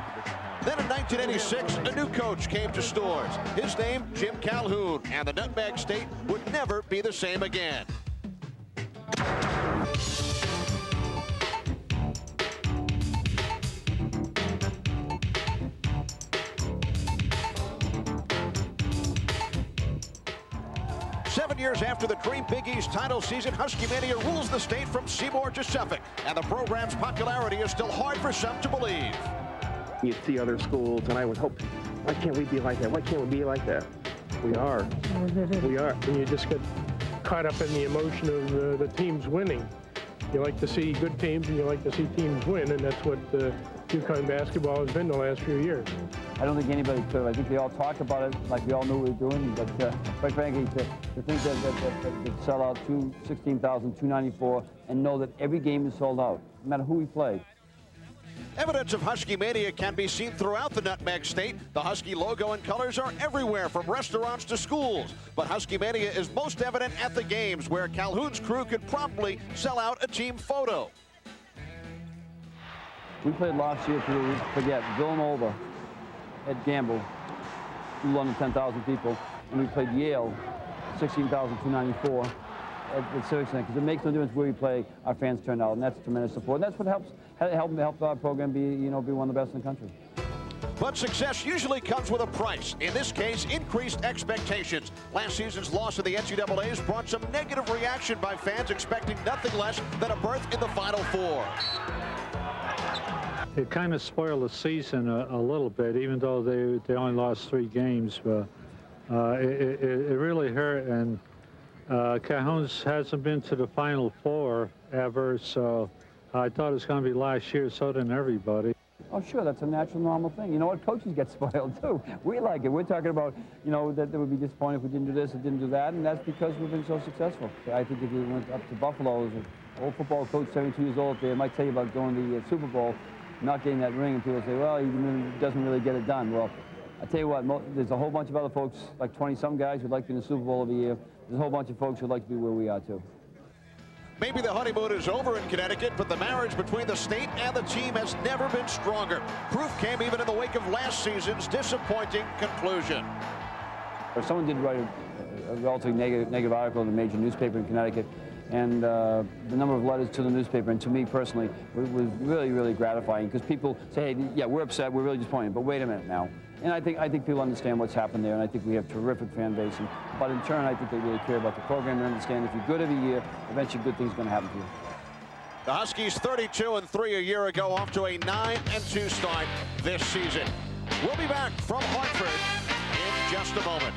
Then in 1986, a new coach came to Storrs. His name, Jim Calhoun, and the Nutmeg State would never be the same again. Seven years after the Dream Big East title season, Husky Mania rules the state from Seymour to Suffolk, and the program's popularity is still hard for some to believe. You see other schools, and I would hope, why can't we be like that? Why can't we be like that? We are. We are. And you just get caught up in the emotion of the teams winning. You like to see good teams, and you like to see teams win, and that's what UConn basketball has been the last few years. I don't think anybody could. I think they all talked about it like we all knew what we were doing. But quite frankly, to think that sell out 16,294 and know that every game is sold out, no matter who we play. Evidence of Husky Mania can be seen throughout the Nutmeg State. The Husky logo and colors are everywhere, from restaurants to schools. But Husky Mania is most evident at the games, where Calhoun's crew could probably sell out a team photo. We played last year, forget, Villanova at Gamble, London 10,000 people, and we played Yale, 16,294, at Civic Center, because it makes no difference where we play. Our fans turn out, and that's tremendous support. And that's what helps our program be one of the best in the country. But success usually comes with a price. In this case, increased expectations. Last season's loss of the NCAA's brought some negative reaction by fans expecting nothing less than a berth in the Final Four. It kind of spoiled the season a little bit, even though they only lost 3 games. But it really hurt, and Cajones hasn't been to the Final Four ever, so I thought it was going to be last year, so didn't everybody. Oh, sure, that's a natural, normal thing. You know what? Coaches get spoiled, too. We like it. We're talking about, that they would be disappointed if we didn't do this or didn't do that, and that's because we've been so successul. I think if you went up to Buffalo as an old football coach, 72 years old, they might tell you about going to the Super Bowl, not getting that ring, and people say, well, he doesn't really get it done. Well, I tell you what, there's a whole bunch of other folks, like 20-some guys who'd like to be in the Super Bowl every year. There's a whole bunch of folks who'd like to be where we are, too. Maybe the honeymoon is over in Connecticut, but the marriage between the state and the team has never been stronger. Proof came even in the wake of last season's disappointing conclusion. Someone did write a relatively negative article in a major newspaper in Connecticut, and the number of letters to the newspaper, and to me personally, was really, really gratifying, because people say, hey, yeah, we're upset, we're really disappointed, but wait a minute now. And I think people understand what's happened there, and I think we have a terrific fan base. But in turn, I think they really care about the program and understand if you're good every year, eventually good things are going to happen to you. The Huskies 32-3 a year ago, off to a 9-2 start this season. We'll be back from Hartford in just a moment.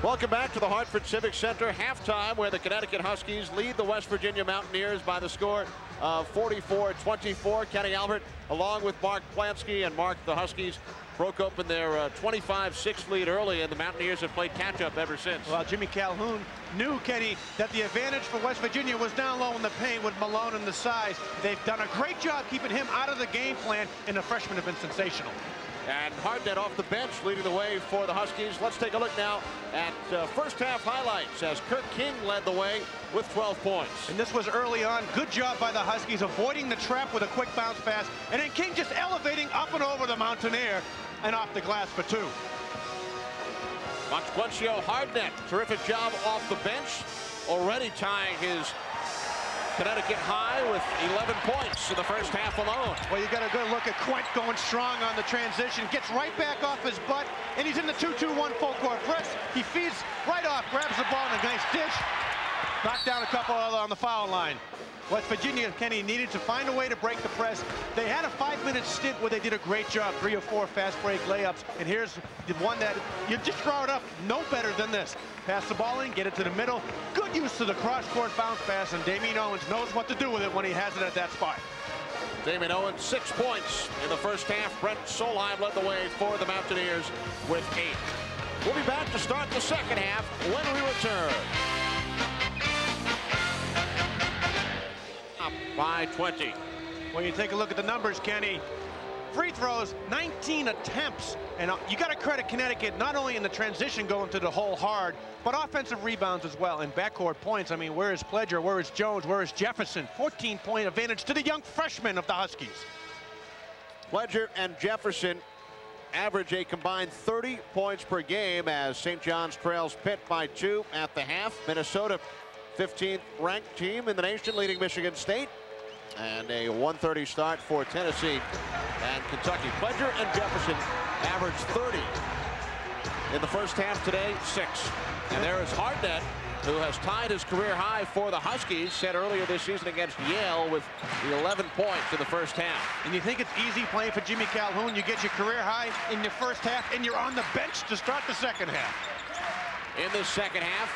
Welcome back to the Hartford Civic Center halftime, where the Connecticut Huskies lead the West Virginia Mountaineers by the score of 44-24. Kenny Albert, along with Mark Plansky, and Mark, the Huskies broke open their 25-6 lead early, and the Mountaineers have played catch-up ever since. Well, Jimmy Calhoun knew, Kenny, that the advantage for West Virginia was down low in the paint with Malone and the size. They've done a great job keeping him out of the game plan, and the freshmen have been sensational. And Hardnett off the bench leading the way for the Huskies. Let's take a look now at first half highlights as Kirk King led the way with 12 points. And this was early on. Good job by the Huskies avoiding the trap with a quick bounce pass. And then King just elevating up and over the Mountaineer and off the glass for 2. Monteclencio Hardnett, terrific job off the bench, already tying his Connecticut high with 11 points in the first half alone. Well, you got a good look at Quint going strong on the transition, gets right back off his butt, and he's in the 2-2-1 full court press. He feeds right off, grabs the ball in a nice dish, knocked down a couple other on the foul line. West Virginia, Kenny, needed to find a way to break the press. They had a 5-minute stint where they did a great job, 3 or 4 fast break layups, and here's the one that you just throw it up, no better than this. Pass the ball in, get it to the middle. Good use to the cross-court bounce pass, and Damian Owens knows what to do with it when he has it at that spot. Damian Owens, 6 points in the first half. Brent Solheim led the way for the Mountaineers with 8. We'll be back to start the second half when we return. Up by 20. When you take a look at the numbers, Kenny, free throws, 19 attempts. And you got to credit Connecticut not only in the transition going to the hole hard, but offensive rebounds as well. And backcourt points, I mean, where is Pledger? Where is Jones? Where is Jefferson? 14-point advantage to the young freshmen of the Huskies. Pledger and Jefferson average a combined 30 points per game as St. John's trails Pitt by 2 at the half. Minnesota, 15th ranked team in the nation, leading Michigan State. And a 1:30 start for Tennessee and Kentucky. Pledger and Jefferson averaged 30 in the first half today, 6. And there is Hardnett, who has tied his career high for the Huskies, set earlier this season against Yale with 11 points in the first half. And you think it's easy playing for Jimmy Calhoun? You get your career high in your first half, and you're on the bench to start the second half. In the second half,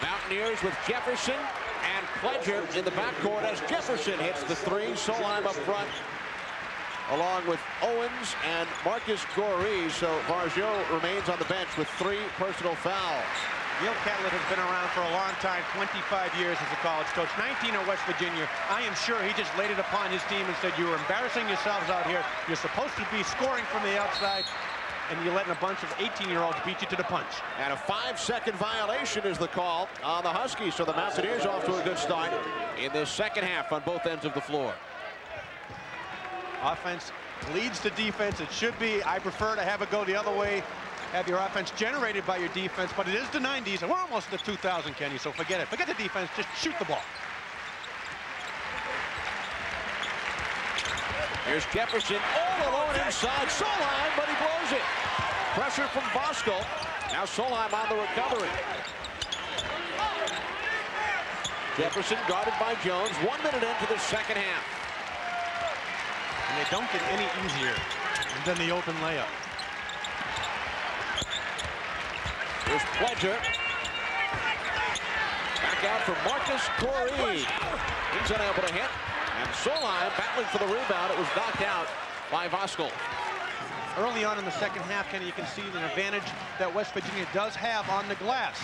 Mountaineers with Jefferson and Pledger in the backcourt as Jefferson hits the 3. Solheim up front, along with Owens and Marcus Goree. So Vargeau remains on the bench with 3 personal fouls. Neil Catlett has been around for a long time, 25 years as a college coach, 19 at West Virginia. I am sure he just laid it upon his team and said, you are embarrassing yourselves out here. You're supposed to be scoring from the outside, and you're letting a bunch of 18-year-olds beat you to the punch. And a 5-second violation is the call on the Huskies. So the Mountaineers off to a good start in this second half on both ends of the floor. Offense leads to defense. It should be. I prefer to have it go the other way. have your offense generated by your defense, but it is the 90s, and we're almost at 2000, Kenny, so forget it. Forget the defense, just shoot the ball. Here's Jefferson all alone inside Solheim, but he blows it. Pressure from Bosco. Now Solheim on the recovery. Jefferson guarded by Jones. 1 minute into the second half. And they don't get any easier than the open layup. Here's Pledger. Back out for Marcus Corey. He's unable to hit. And Solheim battling for the rebound. It was knocked out by Voskuhl. Early on in the second half, Kenny, you can see the advantage that West Virginia does have on the glass.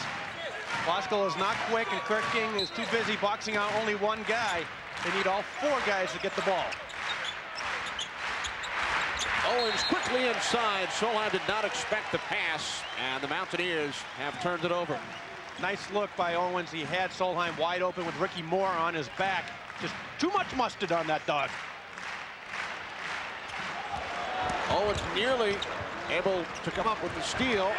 Voskuhl is not quick, and Kirk King is too busy boxing out only one guy. They need all four guys to get the ball. Owens quickly inside. Solheim did not expect the pass, and the Mountaineers have turned it over. Nice look by Owens. He had Solheim wide open with Ricky Moore on his back. Just too much mustard on that dog. Owens nearly able to come up with the steal.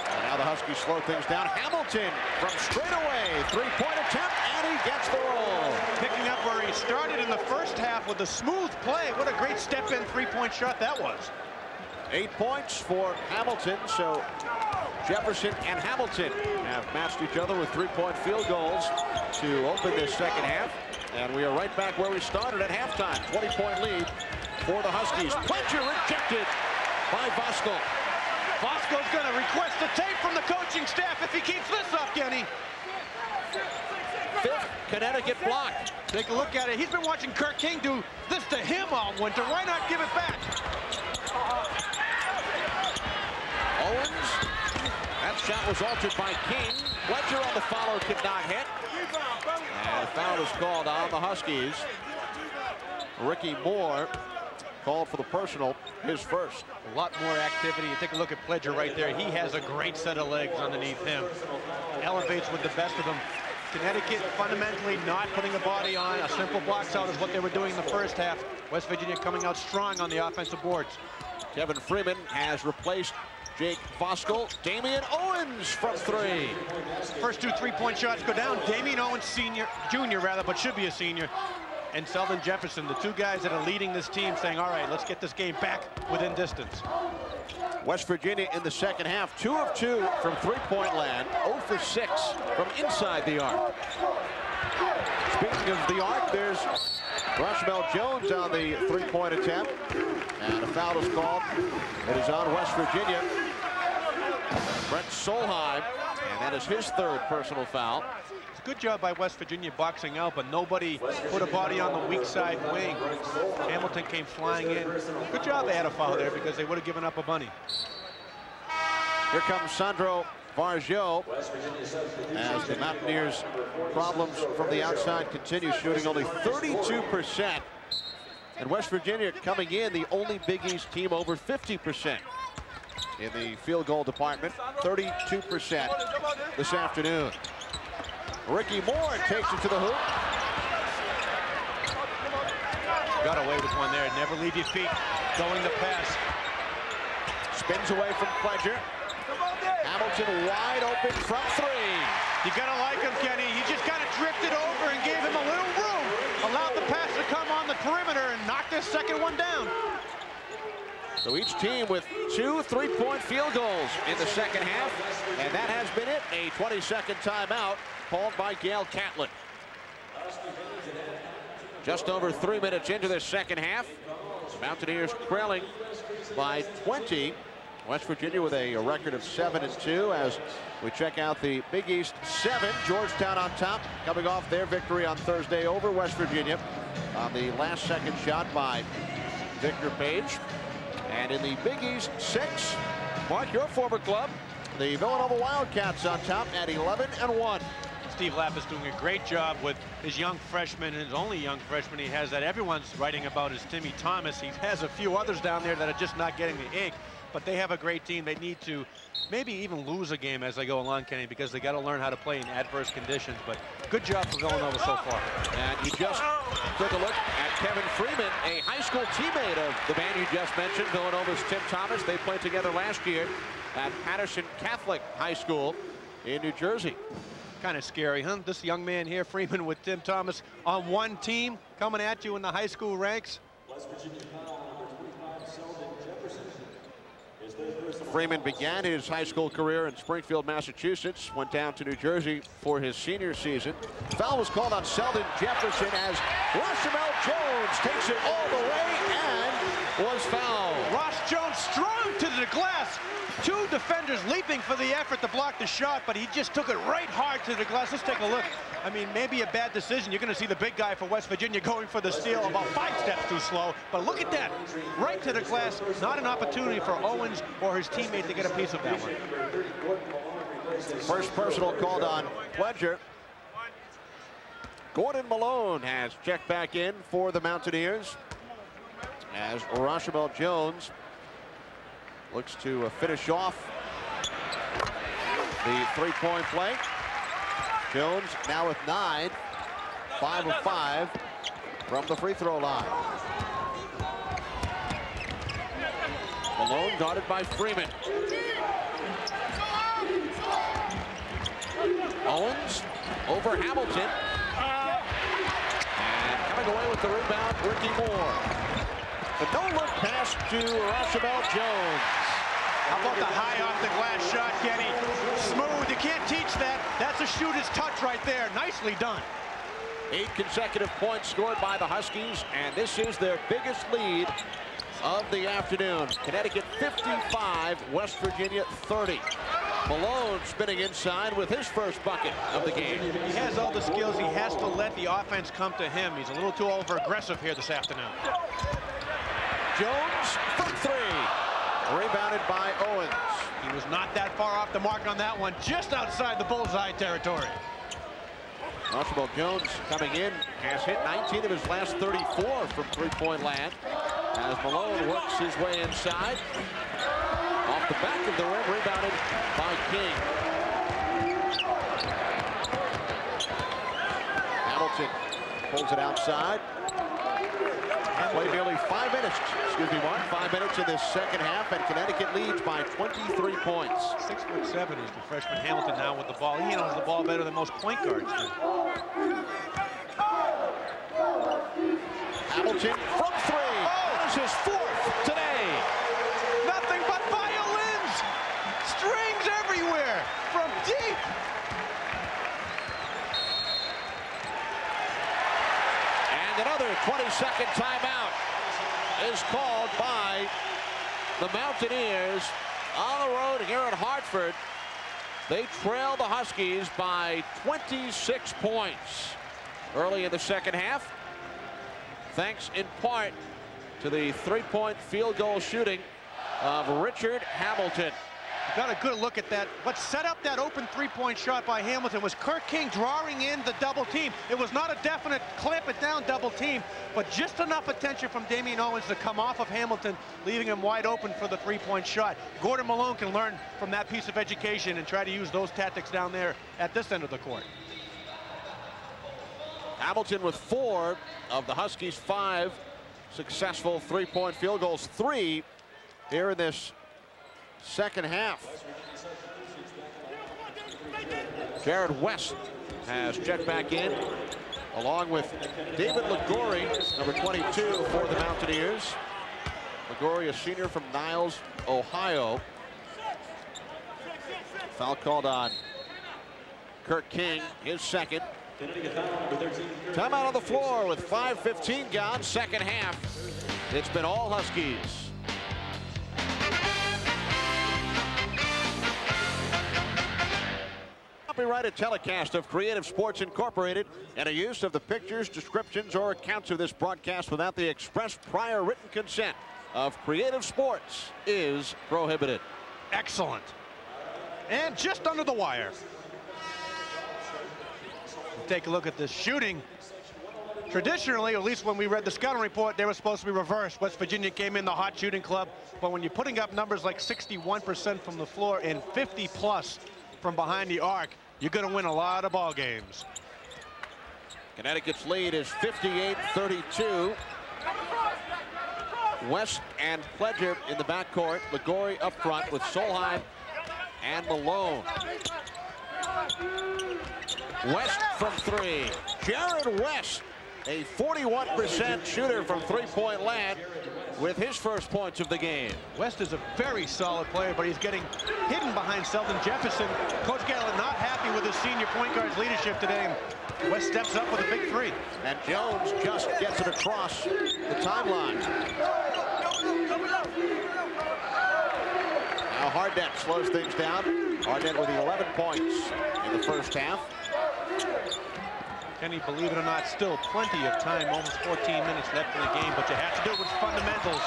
And now the Huskies slow things down. Hamilton from straight away. Three-point attempt, and he gets the roll. Picking up where he started in the first half with a smooth play. What a great step-in three-point shot that was. 8 points for Hamilton, so Jefferson and Hamilton have matched each other with three-point field goals to open this second half. And we are right back where we started at halftime. 20-point lead for the Huskies. Pledger rejected by Voskuhl. Voskuhl's going to request a tape from the coaching staff if he keeps this up, Kenny. Fifth Connecticut block. Take a look at it. He's been watching Kirk King do this to him all winter. Why not give it back? Owens. That shot was altered by King. Pledger on the follow could not hit. And a foul is called on the Huskies. Ricky Moore called for the personal, his first. A lot more activity. You take a look at Pledger right there. He has a great set of legs underneath him. Elevates with the best of them. Connecticut fundamentally not putting the body on. A simple box out is what they were doing in the first half. West Virginia coming out strong on the offensive boards. Kevin Freeman has replaced Jake Voskuhl. Damian Owens from three. First two three-point shots go down. Damian Owens, junior rather, but should be a senior. And Selden Jefferson, the two guys that are leading this team, saying, all right, let's get this game back within distance. West Virginia in the second half, 2 of 2 from three-point land, 0 for 6 from inside the arc. Speaking of the arc, there's Rushmel Jones on the three-point attempt. And a foul is called. It is on West Virginia. Brent Solheim, and that is his third personal foul. It's a good job by West Virginia boxing out, but nobody put a body on the weak side wing. Hamilton came flying in. Good job they had a foul there because they would have given up a bunny. Here comes Sandro Varjo as the Mountaineers' problems from the outside continue, shooting only 32%. And West Virginia coming in the only Big East team over 50% in the field goal department, 32% this afternoon. Ricky Moore takes it to the hoop. Got away with one there. Never leave your feet. Going the pass. Spins away from Pledger. Hamilton wide open from three. You gotta like him, Kenny. He just kind of drifted over and gave him a little room. Allowed the pass to come on the perimeter and knocked this second one down. So each team with 2 three-point field goals in the second half. And that has been it. A 20-second timeout called by Gail Catlett. Just over 3 minutes into this second half. The Mountaineers trailing by 20. West Virginia with a record of 7-2 as we check out the Big East 7. Georgetown on top, coming off their victory on Thursday over West Virginia on the last second shot by Victor Page. And in the Big East 6, Mark, your former club, the Villanova Wildcats on top at 11-1. Steve Lapp is doing a great job with his young freshman, and his only young freshman he has that everyone's writing about is Timmy Thomas. He has a few others down there that are just not getting the ink. but they have a great team. They need to maybe even lose a game as they go along, Kenny, because they got to learn how to play in adverse conditions. But good job for Villanova so far. And you just took a look at Kevin Freeman, a high school teammate of the man you just mentioned, Villanova's Tim Thomas. They played together last year at Patterson Catholic High School in New Jersey. Kind of scary, huh? This young man here, Freeman, with Tim Thomas on one team, coming at you in the high school ranks. Freeman began his high school career in Springfield, Massachusetts, went down to New Jersey for his senior season. Foul was called on Sheldon Jefferson as Roshamel Jones takes it all the way and was fouled. Ross Jones strong to the glass. Two defenders leaping for the effort to block the shot, but he just took it right hard to the glass. Let's take a look. I mean, maybe a bad decision. You're going to see the big guy for West Virginia going for the steal about 5 steps too slow. But look at that. Right to the glass. Not an opportunity for Owens or his teammate to get a piece of that one. First personal called on Pledger. Gordon Malone has checked back in for the Mountaineers as Roshamel Jones looks to finish off the three-point play. Jones now with 9, 5 of 5 from the free throw line. Malone guarded by Freeman. Owens over Hamilton. And coming away with the rebound, Ricky Moore. The no-look pass to Roshamel Jones. How about the high off the glass shot, Kenny? Smooth, you can't teach that. That's a shooter's touch right there. Nicely done. 8 consecutive points scored by the Huskies, and this is their biggest lead of the afternoon. Connecticut 55, West Virginia 30. Malone spinning inside with his first bucket of the game. He has all the skills. He has to let the offense come to him. He's a little too over-aggressive here this afternoon. Jones from 3. Rebounded by Owens. He was not that far off the mark on that one, just outside the bullseye territory. Roshamel Jones coming in has hit 19 of his last 34 from three-point land as Malone works his way inside. Off the back of the rim, rebounded by King. Hamilton pulls it outside. Played nearly 5 minutes, excuse me, Mark, 5 minutes in this second half, and Connecticut leads by 23 points. 6'7" is the freshman Hamilton now with the ball. He handles the ball better than most point guards do. Hamilton from 3. That is his 4th today. Nothing but violins. Strings everywhere from deep. And another 20-second timeout is called by the Mountaineers on the road here at Hartford. They trail the Huskies by 26 points early in the second half, thanks in part to the three-point field goal shooting of Richard Hamilton. Got a good look at that. What set up that open three-point shot by Hamilton was Kirk King drawing in the double team. It was not a definite clamp it down double team, but just enough attention from Damian Owens to come off of Hamilton, leaving him wide open for the three-point shot. Gordon Malone can learn from that piece of education and try to use those tactics down there at this end of the court. Hamilton with 4 of the Huskies' 5 successful three-point field goals, 3 here in this second half. Jared West has checked back in, along with David Ligori, number 22 for the Mountaineers. Ligori, a senior from Niles, Ohio. Foul called on Kirk King, his second. Timeout on the floor with 5:15 gone, second half. It's been all Huskies. Copyrighted telecast of Creative Sports Incorporated, and a use of the pictures, descriptions, or accounts of this broadcast without the express prior written consent of Creative Sports is prohibited. Excellent. And just under the wire. Take a look at this shooting Traditionally, at least when we read the scouting report, they were supposed to be reversed. West Virginia came in the hot shooting club, but when you're putting up numbers like 61% from the floor and 50+ from behind the arc, you're going to win a lot of ball games. Connecticut's lead is 58-32. West and Pledger in the backcourt. Ligori up front with Solheim and Malone. West from three. Jared West, a 41% shooter from three-point land with his first points of the game. West is a very solid player, but he's getting hidden behind Selden Jefferson. Coach Gatlett not happy with his senior point guard's leadership today. West steps up with a big three. And Jones just gets it across the timeline. Now Hardnett slows things down. Hardnett with 11 points in the first half. Kenny, believe it or not, still plenty of time, almost 14 minutes left in the game, but you have to do it with fundamentals.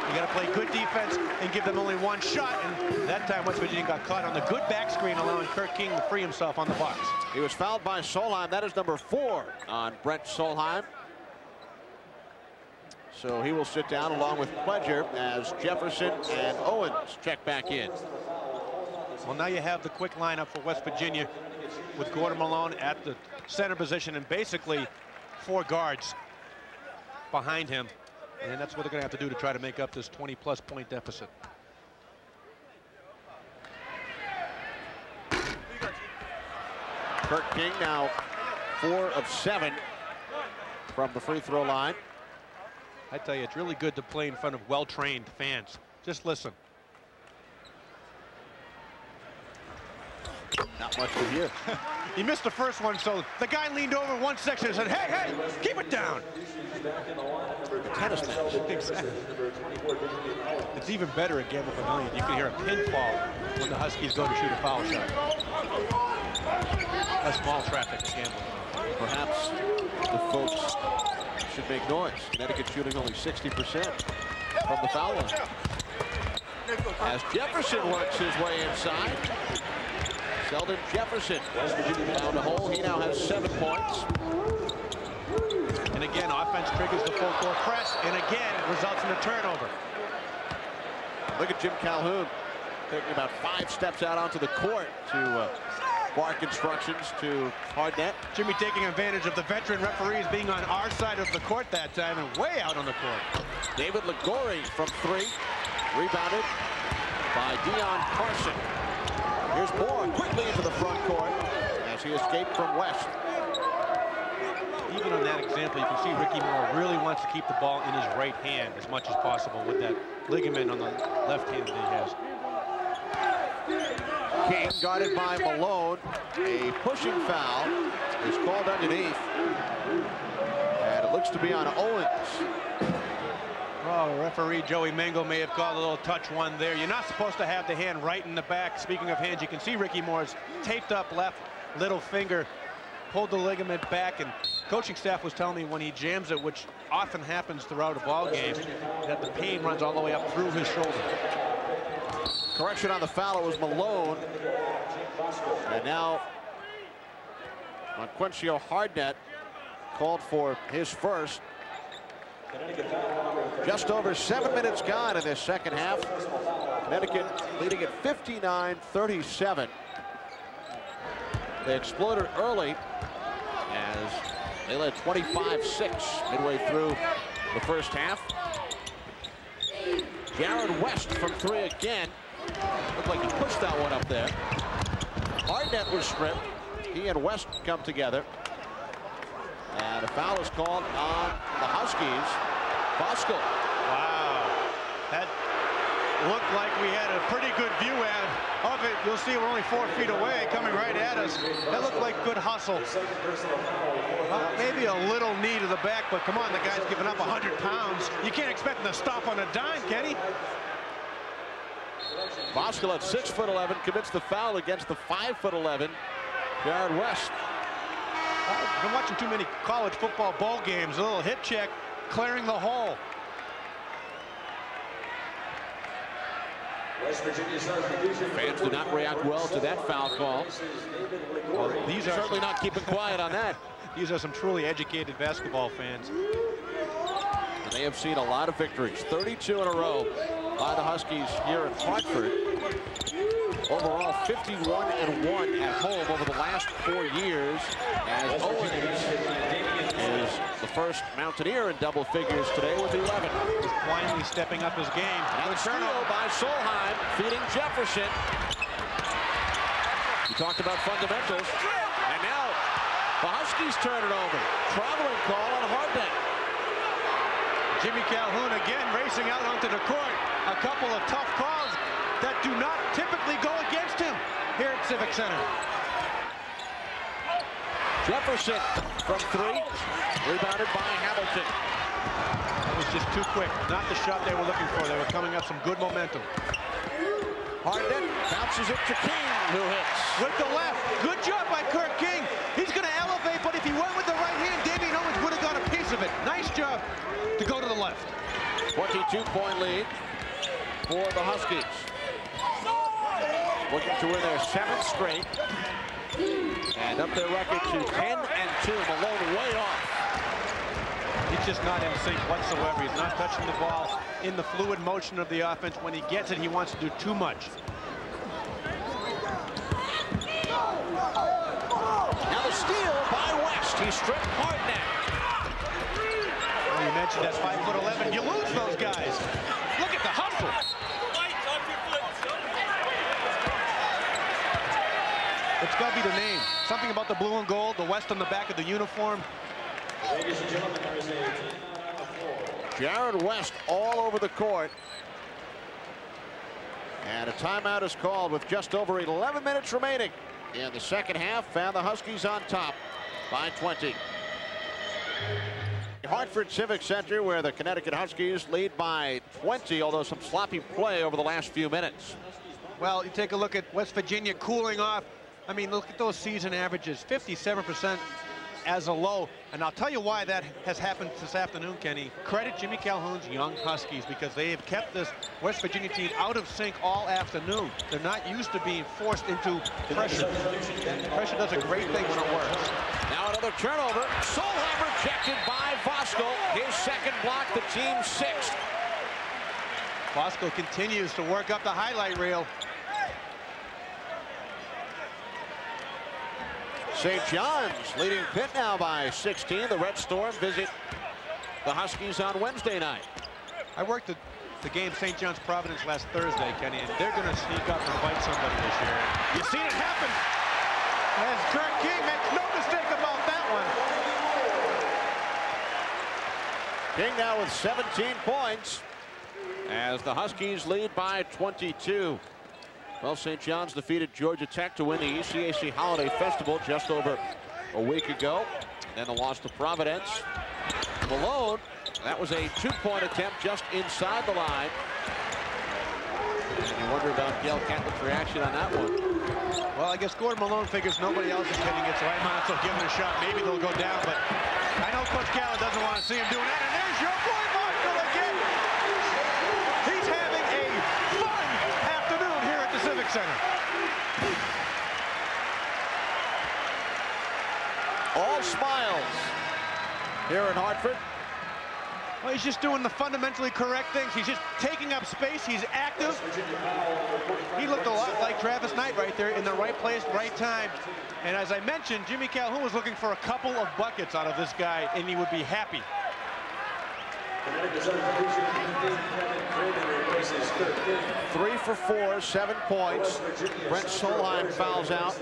You got to play good defense and give them only one shot, and that time West Virginia got caught on the good back screen, allowing Kirk King to free himself on the box. He was fouled by Solheim. That is number 4 on Brent Solheim. So he will sit down along with Pledger as Jefferson and Owens check back in. Well, now you have the quick lineup for West Virginia with Gordon Malone at the center position and basically 4 guards behind him. And that's what they're going to have to do to try to make up this 20+ point deficit. Kirk King now 4 of 7 from the free throw line. I tell you, it's really good to play in front of well-trained fans. Just listen. Not much to hear. He missed the first one, so the guy leaned over one section and said, hey, hey, keep it down. The tennis match. Exactly. It's even better at Gamble Pavilion. You can hear a pin fall when the Huskies go to shoot a foul shot. Less ball traffic at Gamble. Perhaps the folks should make noise. Connecticut shooting only 60% from the foul line. As Jefferson works his way inside. Selden Jefferson found a hole. He now has 7 points. And again, offense triggers the full court press, and again, results in a turnover. Look at Jim Calhoun taking about 5 steps out onto the court to bark instructions to Hardnett. Jimmy taking advantage of the veteran referees being on our side of the court that time and way out on the court. David Ligori from 3, rebounded by Dion Carson. Here's Moore quickly into the front court as he escaped from West. Even on that example, you can see Ricky Moore really wants to keep the ball in his right hand as much as possible with that ligament on the left hand that he has. King guarded by Malone. A pushing foul is called underneath. And it looks to be on Owens. Oh, referee Joey Mango may have called a little touch one there. You're not supposed to have the hand right in the back. Speaking of hands, you can see Ricky Moore's taped up left little finger, pulled the ligament back, and coaching staff was telling me when he jams it, which often happens throughout a ball game, that the pain runs all the way up through his shoulder. Correction on the foul, it was Malone. And now Monquencio Hardnett called for his first. Just over 7 minutes gone in this second half. Connecticut leading at 59-37. They exploded early as they led 25-6 midway through the first half. Jared West from 3 again. Looked like he pushed that one up there. Hardnett was stripped. He and West come together. And a foul is called on the Huskies. Voskuhl. Wow. That looked like we had a pretty good view of it. You'll see we're only 4 feet away, coming right at us. That looked like good hustle. Maybe a little knee to the back, but come on, the guy's giving up 100 pounds. You can't expect him to stop on a dime, can he? Voskuhl at 6'11" commits the foul against the 5'11" Jared West. I've been watching too many college football ball games. A little hip check, clearing the hole. Fans do not react well to that foul call. Well, these are certainly not keeping quiet on that. These are some truly educated basketball fans. And they have seen a lot of victories, 32 in a row by the Huskies here in Hartford. Overall, 51-1 at home over the last 4 years, as Owens is the first Mountaineer in double figures today with 11. He's finally stepping up his game. And a steal by Solheim, feeding Jefferson. We talked about fundamentals, and now the Huskies turn it over. Traveling call on Hardneck. Jimmy Calhoun again racing out onto the court. A couple of tough calls that do not typically go against him here at Civic Center. Jefferson from 3, rebounded by Hamilton. That was just too quick. Not the shot they were looking for. They were coming up some good momentum. Hardneck bounces it to King, who hits. With the left. Good job by Kirk King. He's going to elevate, but if he went with the right hand, Damian Owens would have got a piece of it. Nice job to go to the left. 22-point lead for the Huskies. Looking to win their 7th straight. And up their record to 10-2. Malone way off. He's just not in sync whatsoever. He's not touching the ball in the fluid motion of the offense. When he gets it, he wants to do too much. Now the steal by West. He stripped Hardneck. Well, you mentioned that 5'11". You lose those guys. Look at the hustle. It's got to be the name. Something about the blue and gold, the West on the back of the uniform. Ladies and gentlemen, there is a timeout on the floor. Jared West all over the court. And a timeout is called with just over 11 minutes remaining in the second half, and the Huskies on top by 20. Hartford Civic Center, where the Connecticut Huskies lead by 20, although some sloppy play over the last few minutes. Well, you take a look at West Virginia cooling off. I mean, look at those season averages, 57% as a low. And I'll tell you why that has happened this afternoon, Kenny. Credit Jimmy Calhoun's young Huskies, because they have kept this West Virginia team out of sync all afternoon. They're not used to being forced into pressure. And pressure does a great thing when it works. Now another turnover. Solheim rejected by Voskuhl. His second block, the team's 6th. Voskuhl continues to work up the highlight reel. St. John's leading Pitt now by 16. The Red Storm visit the Huskies on Wednesday night. I worked the game St. John's Providence last Thursday, Kenny, and they're going to sneak up and fight somebody this year. You've seen it happen. As Kirk King makes no mistake about that one. King now with 17 points as the Huskies lead by 22. Well, St. John's defeated Georgia Tech to win the ECAC Holiday Festival just over a week ago. Then the loss to Providence. Malone, that was a 2-point attempt just inside the line. And you wonder about Gail Catlett's reaction on that one. Well, I guess Gordon Malone figures nobody else is hitting it, so I might as well give him a shot. Maybe they'll go down, but I know Coach Catlett doesn't want to see him doing that. And there's your boy Voskuhl again. He's having a fun afternoon here at the Civic Center. All smiles here in Hartford. Well, he's just doing the fundamentally correct things. He's just taking up space. He's active. He looked a lot like Travis Knight right there, in the right place, right time. And as I mentioned, Jimmy Calhoun was looking for a couple of buckets out of this guy, and he would be happy. 3 for 4, 7 points. Brent Solheim fouls out.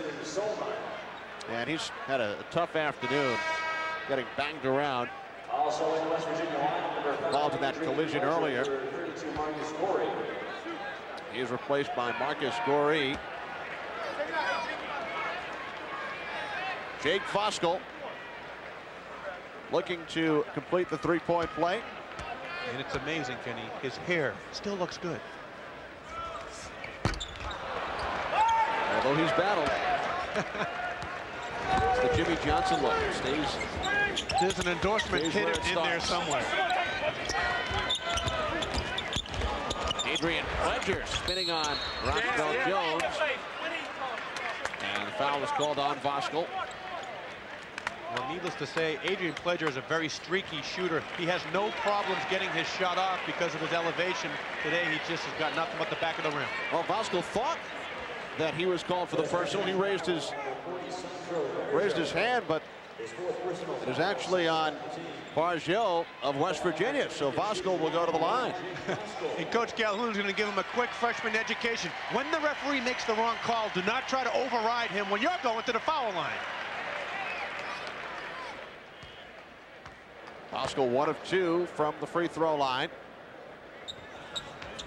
And he's had a tough afternoon, getting banged around. Also in West Virginia, Involved in that collision earlier. He is replaced by Marcus Goree. Jake Voskuhl looking to complete the 3-point play. And it's amazing, Kenny. His hair still looks good. Although he's battled. It's the Jimmy Johnson look. Stays. There's an endorsement hit in there somewhere. Adrian Pledger spinning on Rockwell Jones. And the foul was called on Voskuhl. Well, needless to say, Adrian Pledger is a very streaky shooter. He has no problems getting his shot off because of his elevation. Today, he just has got nothing but the back of the rim. Well, Voskuhl thought that he was called for the personal. He raised his hand, but it is actually on Bargill of West Virginia. So Voskuhl will go to the line. And Coach Calhoun's going to give him a quick freshman education. When the referee makes the wrong call, do not try to override him when you're going to the foul line. Voskuhl 1 of 2 from the free throw line.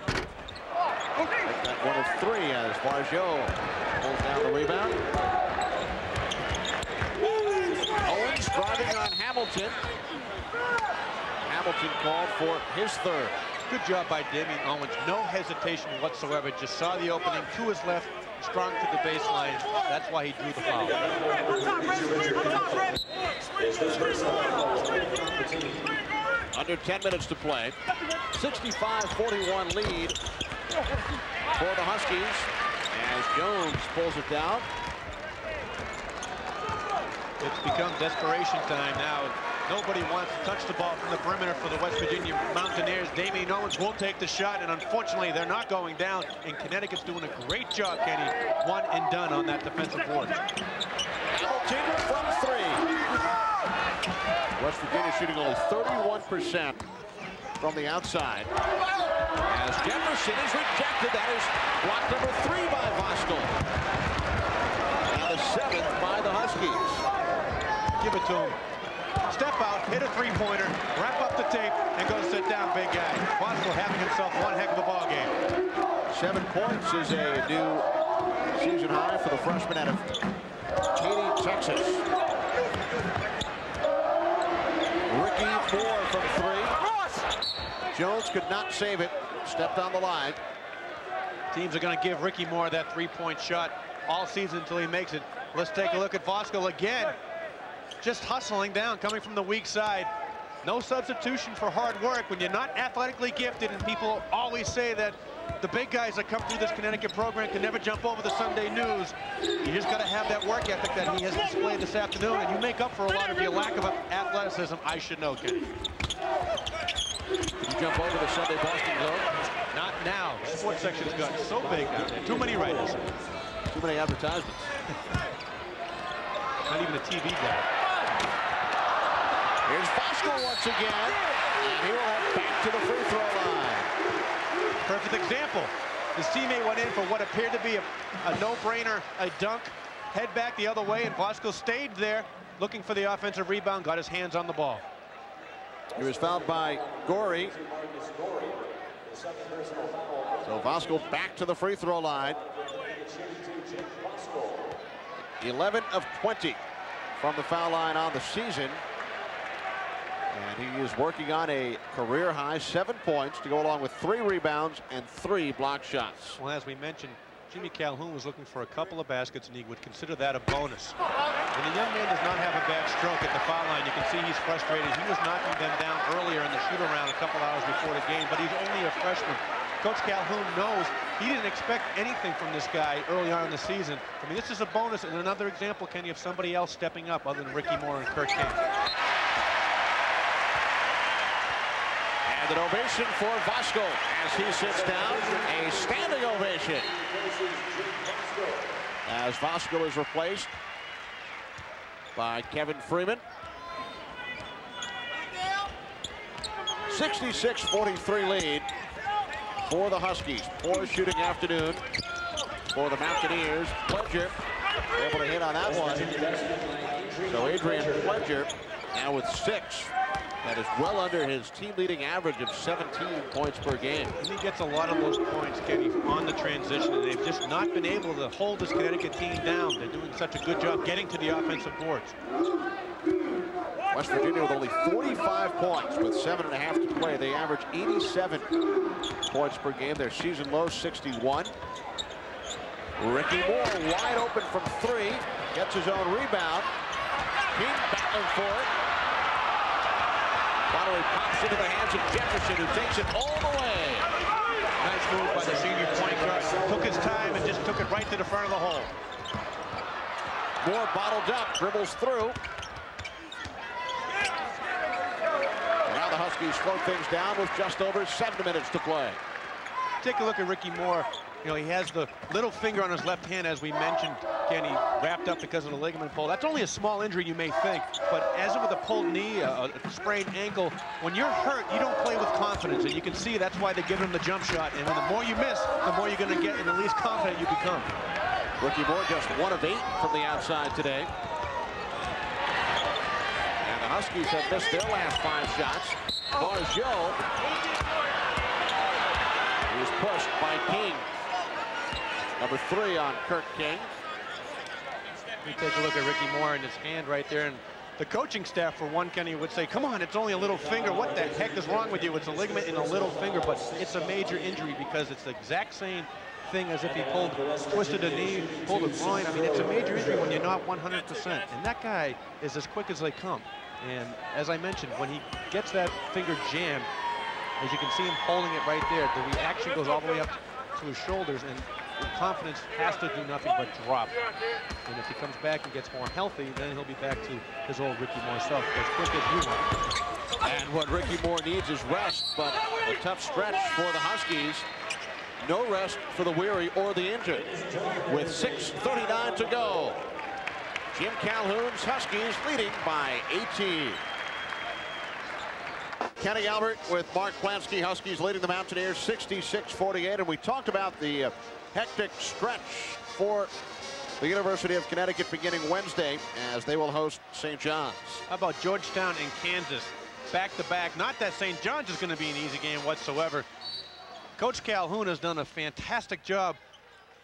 That 1 of 3 as Bargill pulls down the rebound. Owens driving on Hamilton. Hamilton called for his third. Good job by Damian Owens. No hesitation whatsoever. Just saw the opening to his left, strong to the baseline. That's why he drew the foul. Under 10 minutes to play. 65-41 lead for the Huskies as Jones pulls it down. It's become desperation time now. Nobody wants to touch the ball from the perimeter for the West Virginia Mountaineers. Damian Owens won't take the shot, and unfortunately, they're not going down. And Connecticut's doing a great job, Kenny. One and done on that defensive board. Hamilton from 3. West Virginia shooting only 31% from the outside. As Jefferson is rejected, that is block number 3 by Voskuhl. And the 7th by the Huskies. Give it to him. Step out, hit a three-pointer, wrap up the tape, and go sit down, big guy. Voskuhl having himself one heck of a ball game. 7 points is a new season high for the freshman out of Katy, Texas. Ricky Moore from 3. Jones could not save it. Stepped on the line. Teams are going to give Ricky Moore that three-point shot all season until he makes it. Let's take a look at Voskuhl again. Just hustling down, coming from the weak side. No substitution for hard work when you're not athletically gifted, and people always say that the big guys that come through this Connecticut program can never jump over the Sunday news. You just got to have that work ethic that he has displayed this afternoon, and you make up for a lot of your lack of athleticism. I should know, Kenny. Did you jump over the Sunday Boston Globe? Not now. Sports section's gotten so big down there. Too many writers. Too many advertisements. Not even a TV guy. Here's Voskuhl once again, and he will head back to the free throw line. Perfect example. His teammate went in for what appeared to be a no-brainer, a dunk, head back the other way, and Voskuhl stayed there looking for the offensive rebound, got his hands on the ball. He was fouled by Gorey. So Voskuhl back to the free throw line. 11 of 20 from the foul line on the season. And he is working on a career high 7 points to go along with 3 rebounds and 3 block shots. Well, as we mentioned, Jimmy Calhoun was looking for a couple of baskets, and he would consider that a bonus. When the young man does not have a bad stroke at the foul line, you can see he's frustrated. He was knocking them down earlier in the shoot-around a couple hours before the game, but he's only a freshman. Coach Calhoun knows he didn't expect anything from this guy early on in the season. I mean, this is a bonus and another example, Kenny, of somebody else stepping up other than Ricky Moore and Kurt King. And an ovation for Voskuhl as he sits down. A standing ovation as Voskuhl is replaced by Kevin Freeman. 66-43 lead for the Huskies. Poor shooting afternoon for the Mountaineers. Pledger able to hit on that one. So Adrian Pledger now with 6. That is well under his team-leading average of 17 points per game. And he gets a lot of those points, Kenny, on the transition, and they've just not been able to hold this Connecticut team down. They're doing such a good job getting to the offensive boards. West Virginia with only 45 points with 7.5 to play. They average 87 points per game. Their season low 61. Ricky Moore wide open from 3. Gets his own rebound. King battling for it. Finally pops into the hands of Jefferson, who takes it all the way. Nice move by the senior point guard. Took his time and just took it right to the front of the hole. Moore bottled up, dribbles through. Huskies slow things down with just over 7 minutes to play. Take a look at Ricky Moore. You know, he has the little finger on his left hand, as we mentioned, Kenny, wrapped up because of the ligament pull. That's only a small injury, you may think, but as with a pulled knee, a sprained ankle, when you're hurt, you don't play with confidence, and you can see that's why they give him the jump shot, and the more you miss, the more you're going to get, and the least confident you become. Ricky Moore just 1 of 8 from the outside today. And the Huskies have missed their last 5 shots. Margeau is pushed by King. Number 3 on Kirk King. We take a look at Ricky Moore and his hand right there, and the coaching staff, for one, Kenny, would say, come on, it's only a little finger. What the heck is wrong with you? It's a ligament in a little finger, but it's a major injury because it's the exact same thing as if he twisted a knee, pulled a groin. I mean, it's a major injury when you're not 100%. And that guy is as quick as they come. And as I mentioned, when he gets that finger jammed, as you can see him holding it right there, the reaction goes all the way up to his shoulders, and confidence has to do nothing but drop. And if he comes back and gets more healthy, then he'll be back to his old Ricky Moore self, as quick as you want. And what Ricky Moore needs is rest, but a tough stretch for the Huskies. No rest for the weary or the injured. With 6:39 to go, Jim Calhoun's Huskies leading by 18. Kenny Albert with Mark Plansky. Huskies leading the Mountaineers 66-48. And we talked about the hectic stretch for the University of Connecticut beginning Wednesday as they will host St. John's. How about Georgetown and Kansas back-to-back? Not that St. John's is going to be an easy game whatsoever. Coach Calhoun has done a fantastic job,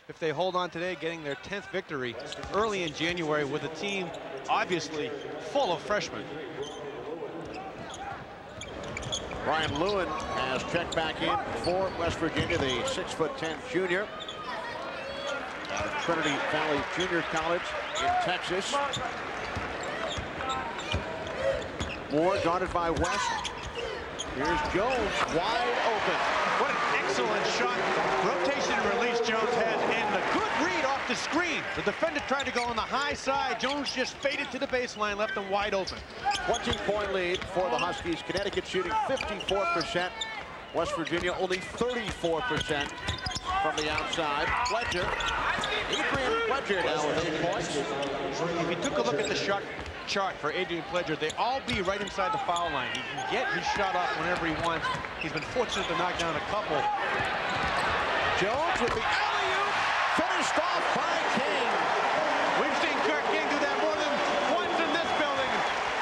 if they hold on today, getting their 10th victory early in January with a team obviously full of freshmen. Brian Lewin has checked back in for West Virginia, the 6'10" junior out of Trinity Valley Junior College in Texas. Moore guarded by West. Here's Jones wide open. What an excellent shot. Rotation and release Jones has, and a good read off the screen. The defender tried to go on the high side. Jones just faded to the baseline, left him wide open. 20-point lead for the Huskies. Connecticut shooting 54%. West Virginia only 34% from the outside. Pledger. Adrian Pledger now with 8 points. If you took a look at the shot chart for Adrian Pledger, they all be right inside the foul line. He can get his shot off whenever he wants. He's been fortunate to knock down a couple. Jones with the alley-oop, finished off by King. We've seen Kirk King do that more than once in this building.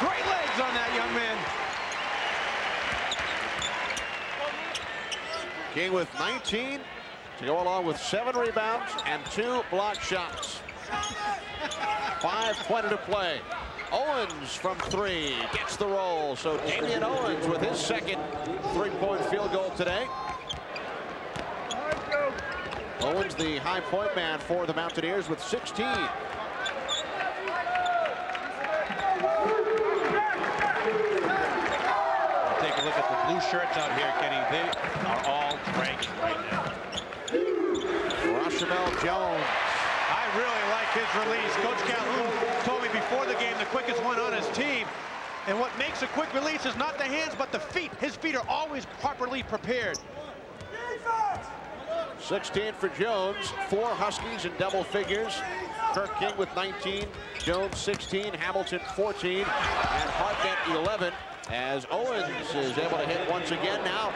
Great legs on that young man. King with 19 to go along with 7 rebounds and 2 block shots. 5:20 to play. Owens from 3 gets the roll. So Damian Owens with his second 3-point field goal today. Owens, the high point man for the Mountaineers, with 16. Take a look at the blue shirts out here, Kenny. They are all dragging right now. Rashamel Jones. I really like his release. Coach Calhoun told me before the game the quickest one on his team. And what makes a quick release is not the hands, but the feet. His feet are always properly prepared. 16 for Jones. 4 Huskies in double figures. Kirk King with 19. Jones 16. Hamilton 14. And Hartnett 11. As Owens is able to hit once again. Now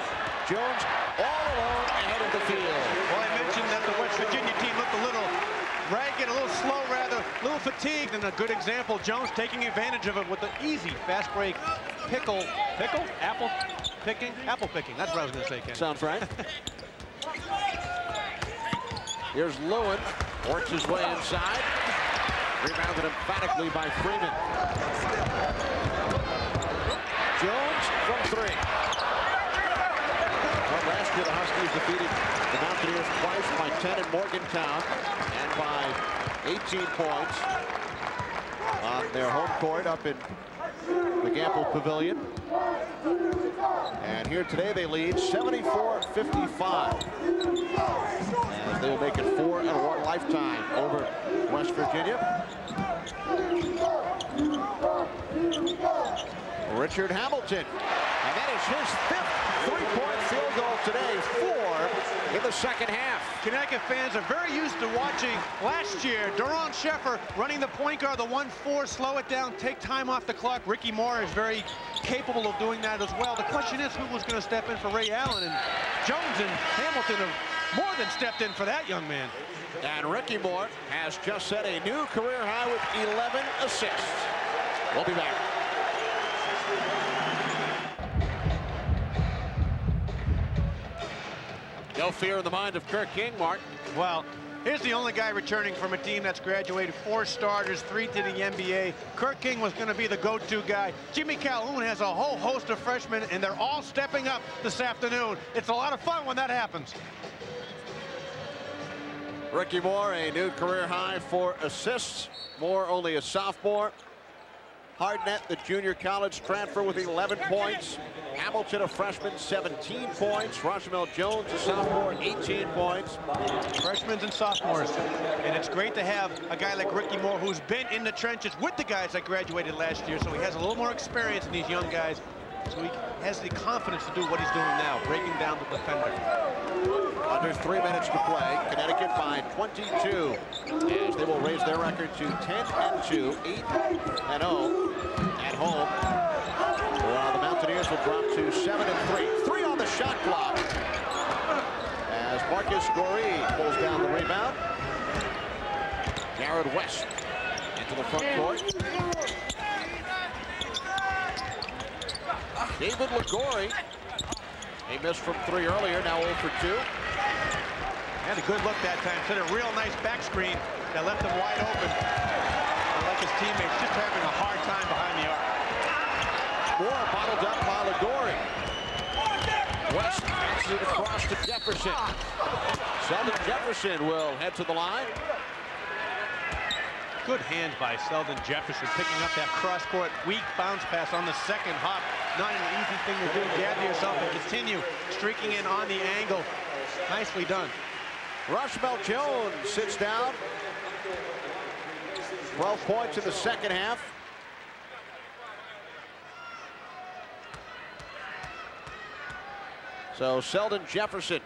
Jones all alone ahead of the field. Well, I mentioned that the West Virginia team looked a little ragged, a little slow rather, a little fatigued, and a good example, Jones taking advantage of it with the easy fast break apple picking, that's what I was going to say, Ken. Sounds right. Here's Lewin, works his way inside, rebounded emphatically by Freeman. Jones from 3. Well, last year the Huskies defeated the Mountaineers twice by 10 in Morgantown and by 18 points on their home court up in the Gamble Pavilion. And here today they lead 74-55. As they will make it 4 in a lifetime over West Virginia. Richard Hamilton. And that is his 5th three-point field goal today, 4 in the second half. Connecticut fans are very used to watching last year Daron Sheffer running the point guard, the 1-4, slow it down, take time off the clock. Ricky Moore is very capable of doing that as well. The question is who was going to step in for Ray Allen, and Jones and Hamilton have more than stepped in for that young man. And Ricky Moore has just set a new career high with 11 assists. We'll be back. No fear in the mind of Kirk King, Mark. Well, here's the only guy returning from a team that's graduated 4 starters, 3 to the NBA. Kirk King was going to be the go-to guy. Jimmy Calhoun has a whole host of freshmen, and they're all stepping up this afternoon. It's a lot of fun when that happens. Ricky Moore, a new career high for assists. Moore, only a sophomore. Hardnett, the junior college transfer, with 11 points. Hamilton, a freshman, 17 points. Roshamel Jones, a sophomore, 18 points. Freshmen and sophomores. And it's great to have a guy like Ricky Moore who's been in the trenches with the guys that graduated last year, so he has a little more experience than these young guys. So he has the confidence to do what he's doing now, breaking down the defender. Under 3 minutes to play. Connecticut by 22 as they will raise their record to 10-2, 8-0 at home. While the Mountaineers will drop to 7-3. 3 on the shot clock as Marcus Goree pulls down the rebound. Jared West into the front court. David Ligori. He missed from 3 earlier, now 0 for 2. Had a good look that time. Set a real nice back screen that left him wide open. Like his teammates, just having a hard time behind the arc. Moore bottled up by Ligori. West passes it across to Jefferson. Sheldon Jefferson will head to the line. Good hands by Sheldon Jefferson, picking up that cross-court weak bounce pass on the second hop. Not an easy thing to do. Gather yourself and continue streaking in on the angle. Nicely done. Roshamel Jones sits down. 12 points in the second half. So Sheldon Jefferson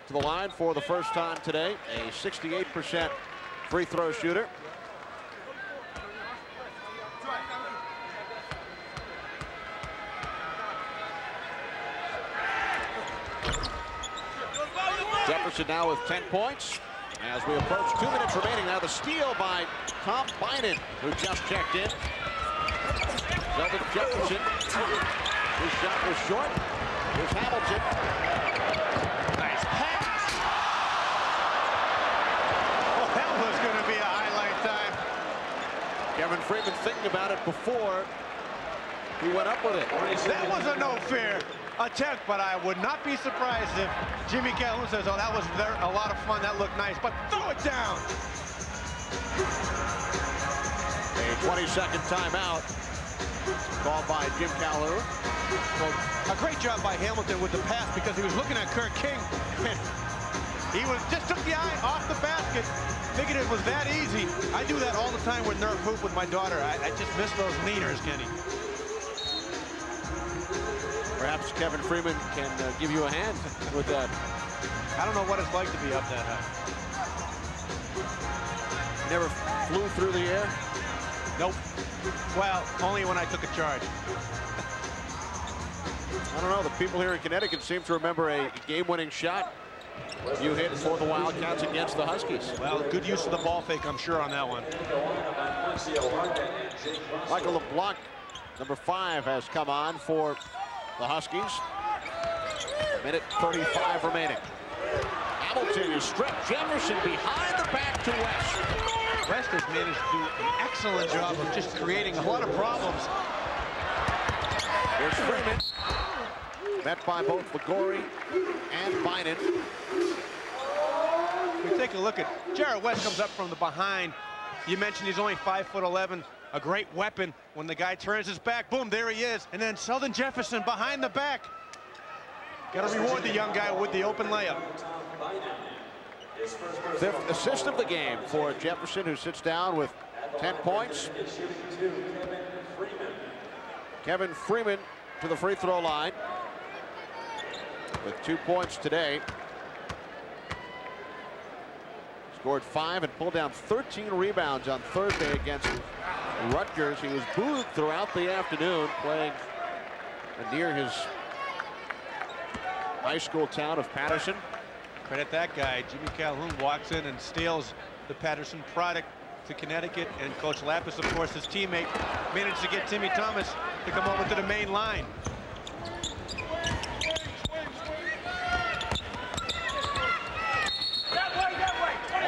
to the line for the first time today. A 68% free throw shooter. Jefferson now with 10 points. As we approach 2 minutes remaining now, the steal by Tom Bynum, who just checked in. Sheldon Jefferson. His shot was short. Here's Hamilton. Nice pass. Well, that was going to be a highlight time. Kevin Freeman thinking about it before he went up with it. That was a no-fair attempt, but I would not be surprised if Jimmy Calhoun says, oh, that was a lot of fun, that looked nice, but throw it down. A 20-second timeout called by Jim Calhoun. Well, a great job by Hamilton with the pass because he was looking at Kirk King. He just took the eye off the basket, figured it was that easy. I do that all the time with Nerf hoop with my daughter. I just miss those leaners, Kenny. Perhaps Kevin Freeman can give you a hand with that. I don't know what it's like to be up that high. Never flew through the air? Nope. Well, only when I took a charge. I don't know. The people here in Connecticut seem to remember a game-winning shot you hit for the Wildcats against the Huskies. Well, good use of the ball fake, I'm sure, on that one. Michael LeBlanc, number 5, has come on for the Huskies. Minute 35 remaining. Hamilton is stripped. Jefferson behind the back to West. West has managed to do an excellent job of just creating a lot of problems. Here's Freeman. Met by both Ligori and Bynum. We take a look at Jared West comes up from the behind. You mentioned he's only 5'11", a great weapon. When the guy turns his back, boom, there he is. And then Sheldon Jefferson behind the back. Got to reward the young guy with the open layup. 5th assist of the game for Jefferson, who sits down with 10 points. Kevin Freeman to the free throw line with 2 points today. Scored 5 and pulled down 13 rebounds on Thursday against Rutgers. He was booed throughout the afternoon, playing near his high school town of Patterson. Credit that guy. Jimmy Calhoun walks in and steals the Patterson product to Connecticut, and Coach Lapis, of course, his teammate, managed to get Timmy Thomas to come over to the main line.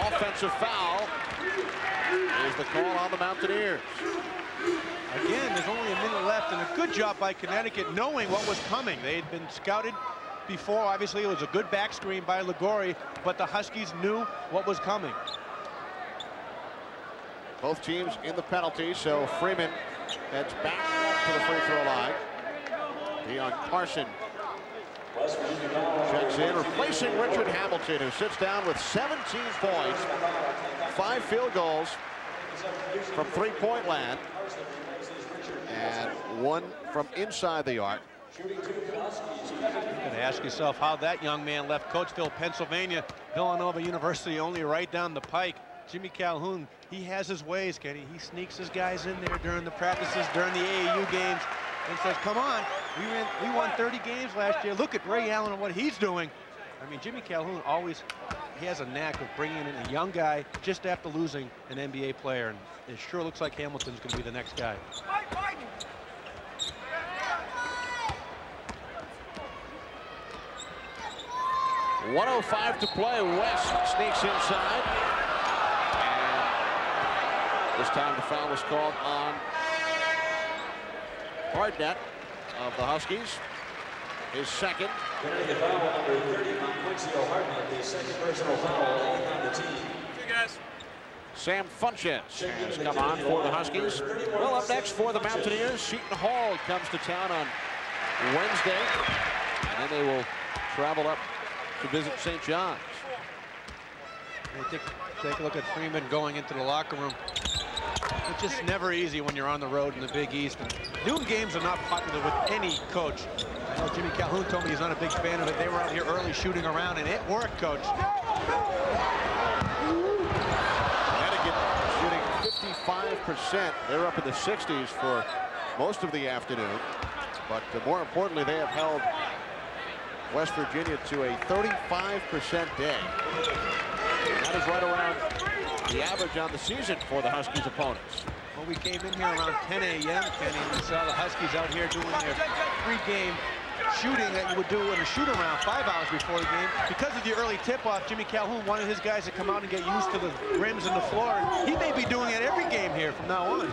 Offensive foul is the call on the Mountaineers. Again, there's only a minute left, and a good job by Connecticut knowing what was coming. They had been scouted before. Obviously, it was a good back screen by Ligori, but the Huskies knew what was coming. Both teams in the penalty, so Freeman heads back to the free throw line. Deion Carson checks in, replacing Richard Hamilton, who sits down with 17 points, 5 field goals from three-point land, and 1 from inside the arc. You're going to ask yourself how that young man left Coatesville, Pennsylvania, Villanova University, only right down the pike. Jimmy Calhoun, he has his ways, Kenny. He sneaks his guys in there during the practices, during the AAU games, and says, come on, we won 30 games last year. Look at Ray Allen and what he's doing. I mean, Jimmy Calhoun always, he has a knack of bringing in a young guy just after losing an NBA player, and it sure looks like Hamilton's going to be the next guy. 1:05 to play. West sneaks inside. And this time the foul was called on Hardnett of the Huskies. His second. Penalty foul number 30 on Quincy Hardnett, the second personal foul on the team. Sam Funches has come on for the Huskies. Well, up next for the Mountaineers, Seton Hall comes to town on Wednesday. And then they will travel up to visit St. John's. Take a look at Freeman going into the locker room. It's just never easy when you're on the road in the Big East. And noon games are not popular with any coach. I know Jimmy Calhoun told me he's not a big fan of it. They were out here early shooting around, and it worked, Coach. Connecticut shooting 55%. They're up in the 60s for most of the afternoon. But more importantly, they have held West Virginia to a 35% day. That is right around the average on the season for the Huskies' opponents. Well, we came in here around 10 a.m., Kenny, and we saw the Huskies out here doing their pre-game shooting that you would do in a shoot-around 5 hours before the game. Because of the early tip-off, Jimmy Calhoun wanted his guys to come out and get used to the rims and the floor. And he may be doing it every game here from now on.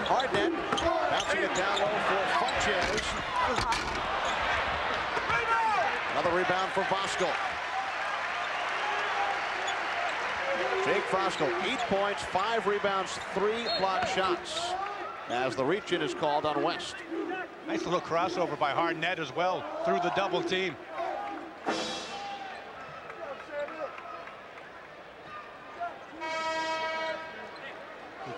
Hardnett bouncing it down low for Funches. Another rebound for Voskuhl. Jake Voskuhl, 8 points, 5 rebounds, 3 block shots, as the reach-in is called on West. Nice little crossover by Hardnett as well through the double team.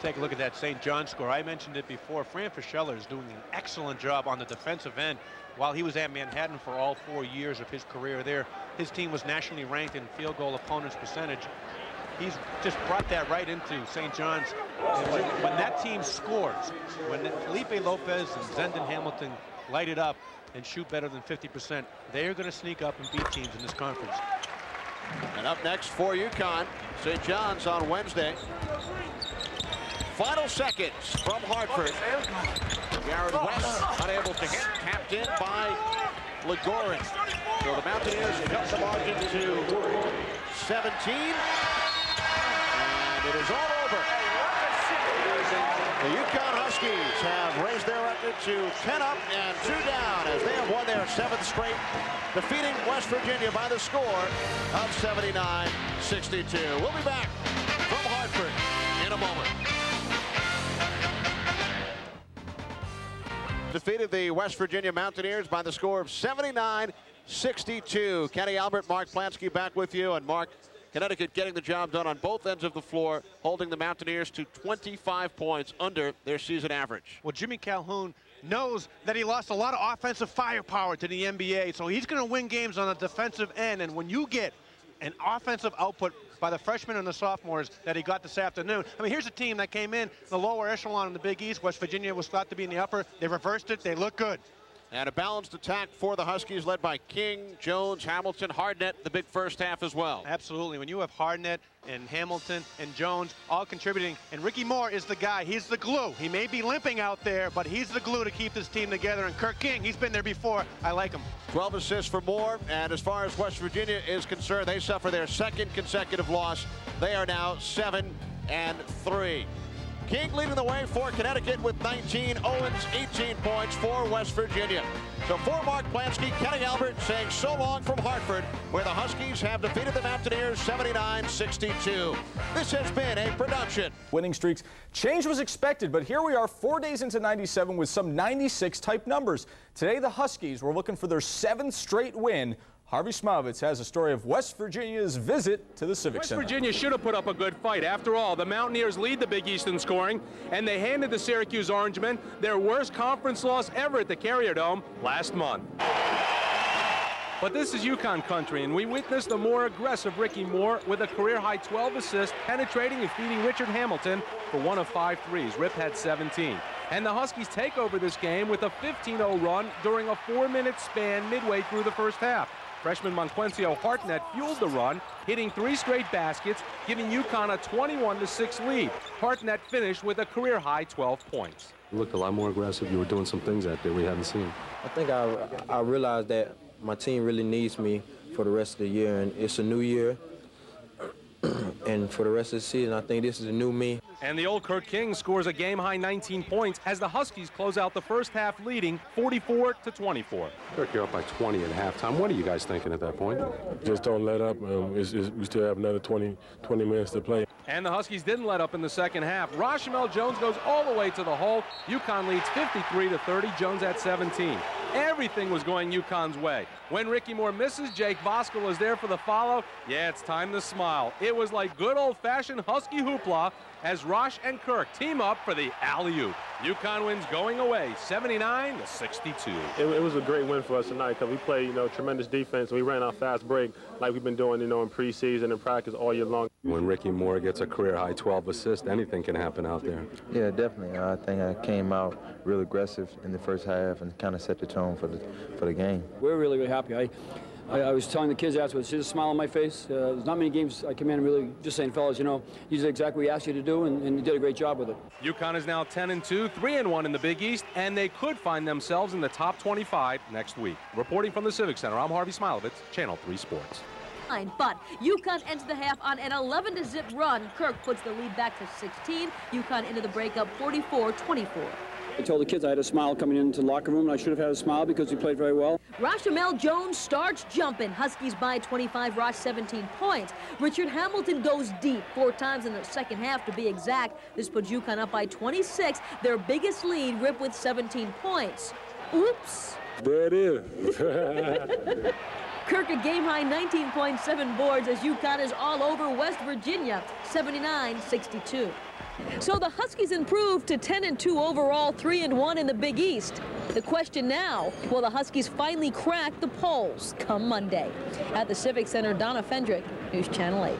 Take a look at that St. John score. I mentioned it before. Fran Fischella is doing an excellent job on the defensive end. While he was at Manhattan for all 4 years of his career there, his team was nationally ranked in field goal opponents percentage. He's just brought that right into St. John's. And when that team scores, when Felipe Lopez and Zendon Hamilton light it up and shoot better than 50%, they are going to sneak up and beat teams in this conference. And up next for UConn, St. John's on Wednesday. Final seconds from Hartford. Jared West unable to hit, tapped in by Ligori. So the Mountaineers cut the margin to 17. And it is all over. The UConn Huskies have raised their record to 10 up and 2 down as they have won their 7th straight, defeating West Virginia by the score of 79-62. We'll be back from Hartford in a moment. Defeated the West Virginia Mountaineers by the score of 79-62. Kenny Albert, Mark Plansky back with you. And Mark, Connecticut getting the job done on both ends of the floor, holding the Mountaineers to 25 points under their season average. Well, Jimmy Calhoun knows that he lost a lot of offensive firepower to the NBA, so he's going to win games on the defensive end. And when you get an offensive output by the freshmen and the sophomores that he got this afternoon. I mean, here's a team that came in the lower echelon in the Big East. West Virginia was thought to be in the upper. They reversed it. They look good. And a balanced attack for the Huskies led by King, Jones, Hamilton, Hardnett, the big first half as well. Absolutely. When you have Hardnett and Hamilton and Jones all contributing, and Ricky Moore is the guy. He's the glue. He may be limping out there, but he's the glue to keep this team together. And Kirk King, he's been there before. I like him. 12 assists for Moore. And as far as West Virginia is concerned, they suffer their second consecutive loss. They are now 7-3. King leading the way for Connecticut with 19. Owens 18 points for West Virginia. So for Mark Plansky, Kenny Albert saying so long from Hartford, where the Huskies have defeated the Mountaineers 79-62. This has been a production. Winning streaks. Change was expected, but here we are 4 days into 97 with some 96 type numbers. Today the Huskies were looking for their 7th straight win. Harvey Smilovitz has a story of West Virginia's visit to the Civic Center. West Virginia should have put up a good fight. After all, the Mountaineers lead the Big East in scoring, and they handed the Syracuse Orangemen their worst conference loss ever at the Carrier Dome last month. But this is UConn country, and we witnessed a more aggressive Ricky Moore with a career-high 12 assists, penetrating and feeding Richard Hamilton for 1 of 5 threes. Rip had 17. And the Huskies take over this game with a 15-0 run during a 4-minute span midway through the first half. Freshman Monquencio Hardnett fueled the run, hitting 3 straight baskets, giving UConn a 21-6 lead. Hardnett finished with a career-high 12 points. You looked a lot more aggressive. You were doing some things out there we haven't seen. I think I realized that my team really needs me for the rest of the year, and it's a new year. And for the rest of the season, I think this is a new me. And the old Kirk King scores a game-high 19 points as the Huskies close out the first half leading 44-24. Kirk, you're up by 20 at halftime. What are you guys thinking at that point? Just don't let up. We still have another 20 minutes to play. And the Huskies didn't let up in the second half. Rashamel Jones goes all the way to the hole. UConn leads 53-30. Jones at 17. Everything was going UConn's way. When Ricky Moore misses, Jake Voskuhl is there for the follow. Yeah, it's time to smile. It was like good old-fashioned Husky hoopla as Rosh and Kirk team up for the alley-oop. UConn wins going away 79-62. It was a great win for us tonight because we played, tremendous defense. We ran our fast break like we've been doing, in preseason and practice all year long. When Ricky Moore gets a career-high 12 assists, anything can happen out there. Yeah, definitely. I think I came out real aggressive in the first half and kind of set the tone for the game. We're really, really happy. I was telling the kids afterwards, see the smile on my face. There's not many games I come in and really just saying, fellas, you did exactly what we asked you to do, and you did a great job with it. UConn is now 10-2, 3-1 in the Big East, and they could find themselves in the top 25 next week. Reporting from the Civic Center, I'm Harvey Smilovitz, Channel 3 Sports. But UConn ends the half on an 11-zip run. Kirk puts the lead back to 16. UConn into the breakup 44-24. I told the kids I had a smile coming into the locker room, and I should have had a smile because we played very well. Rashamel Jones starts jumping. Huskies by 25, Rosh 17 points. Richard Hamilton goes deep 4 times in the second half to be exact. This puts UConn up by 26. Their biggest lead, Rip with 17 points. Oops. There it is. Kirk a game-high 19.7 boards as UConn is all over West Virginia, 79-62. So the Huskies improved to 10-2 overall, 3-1 in the Big East. The question now, will the Huskies finally crack the polls come Monday? At the Civic Center, Donna Fendrick, News Channel 8.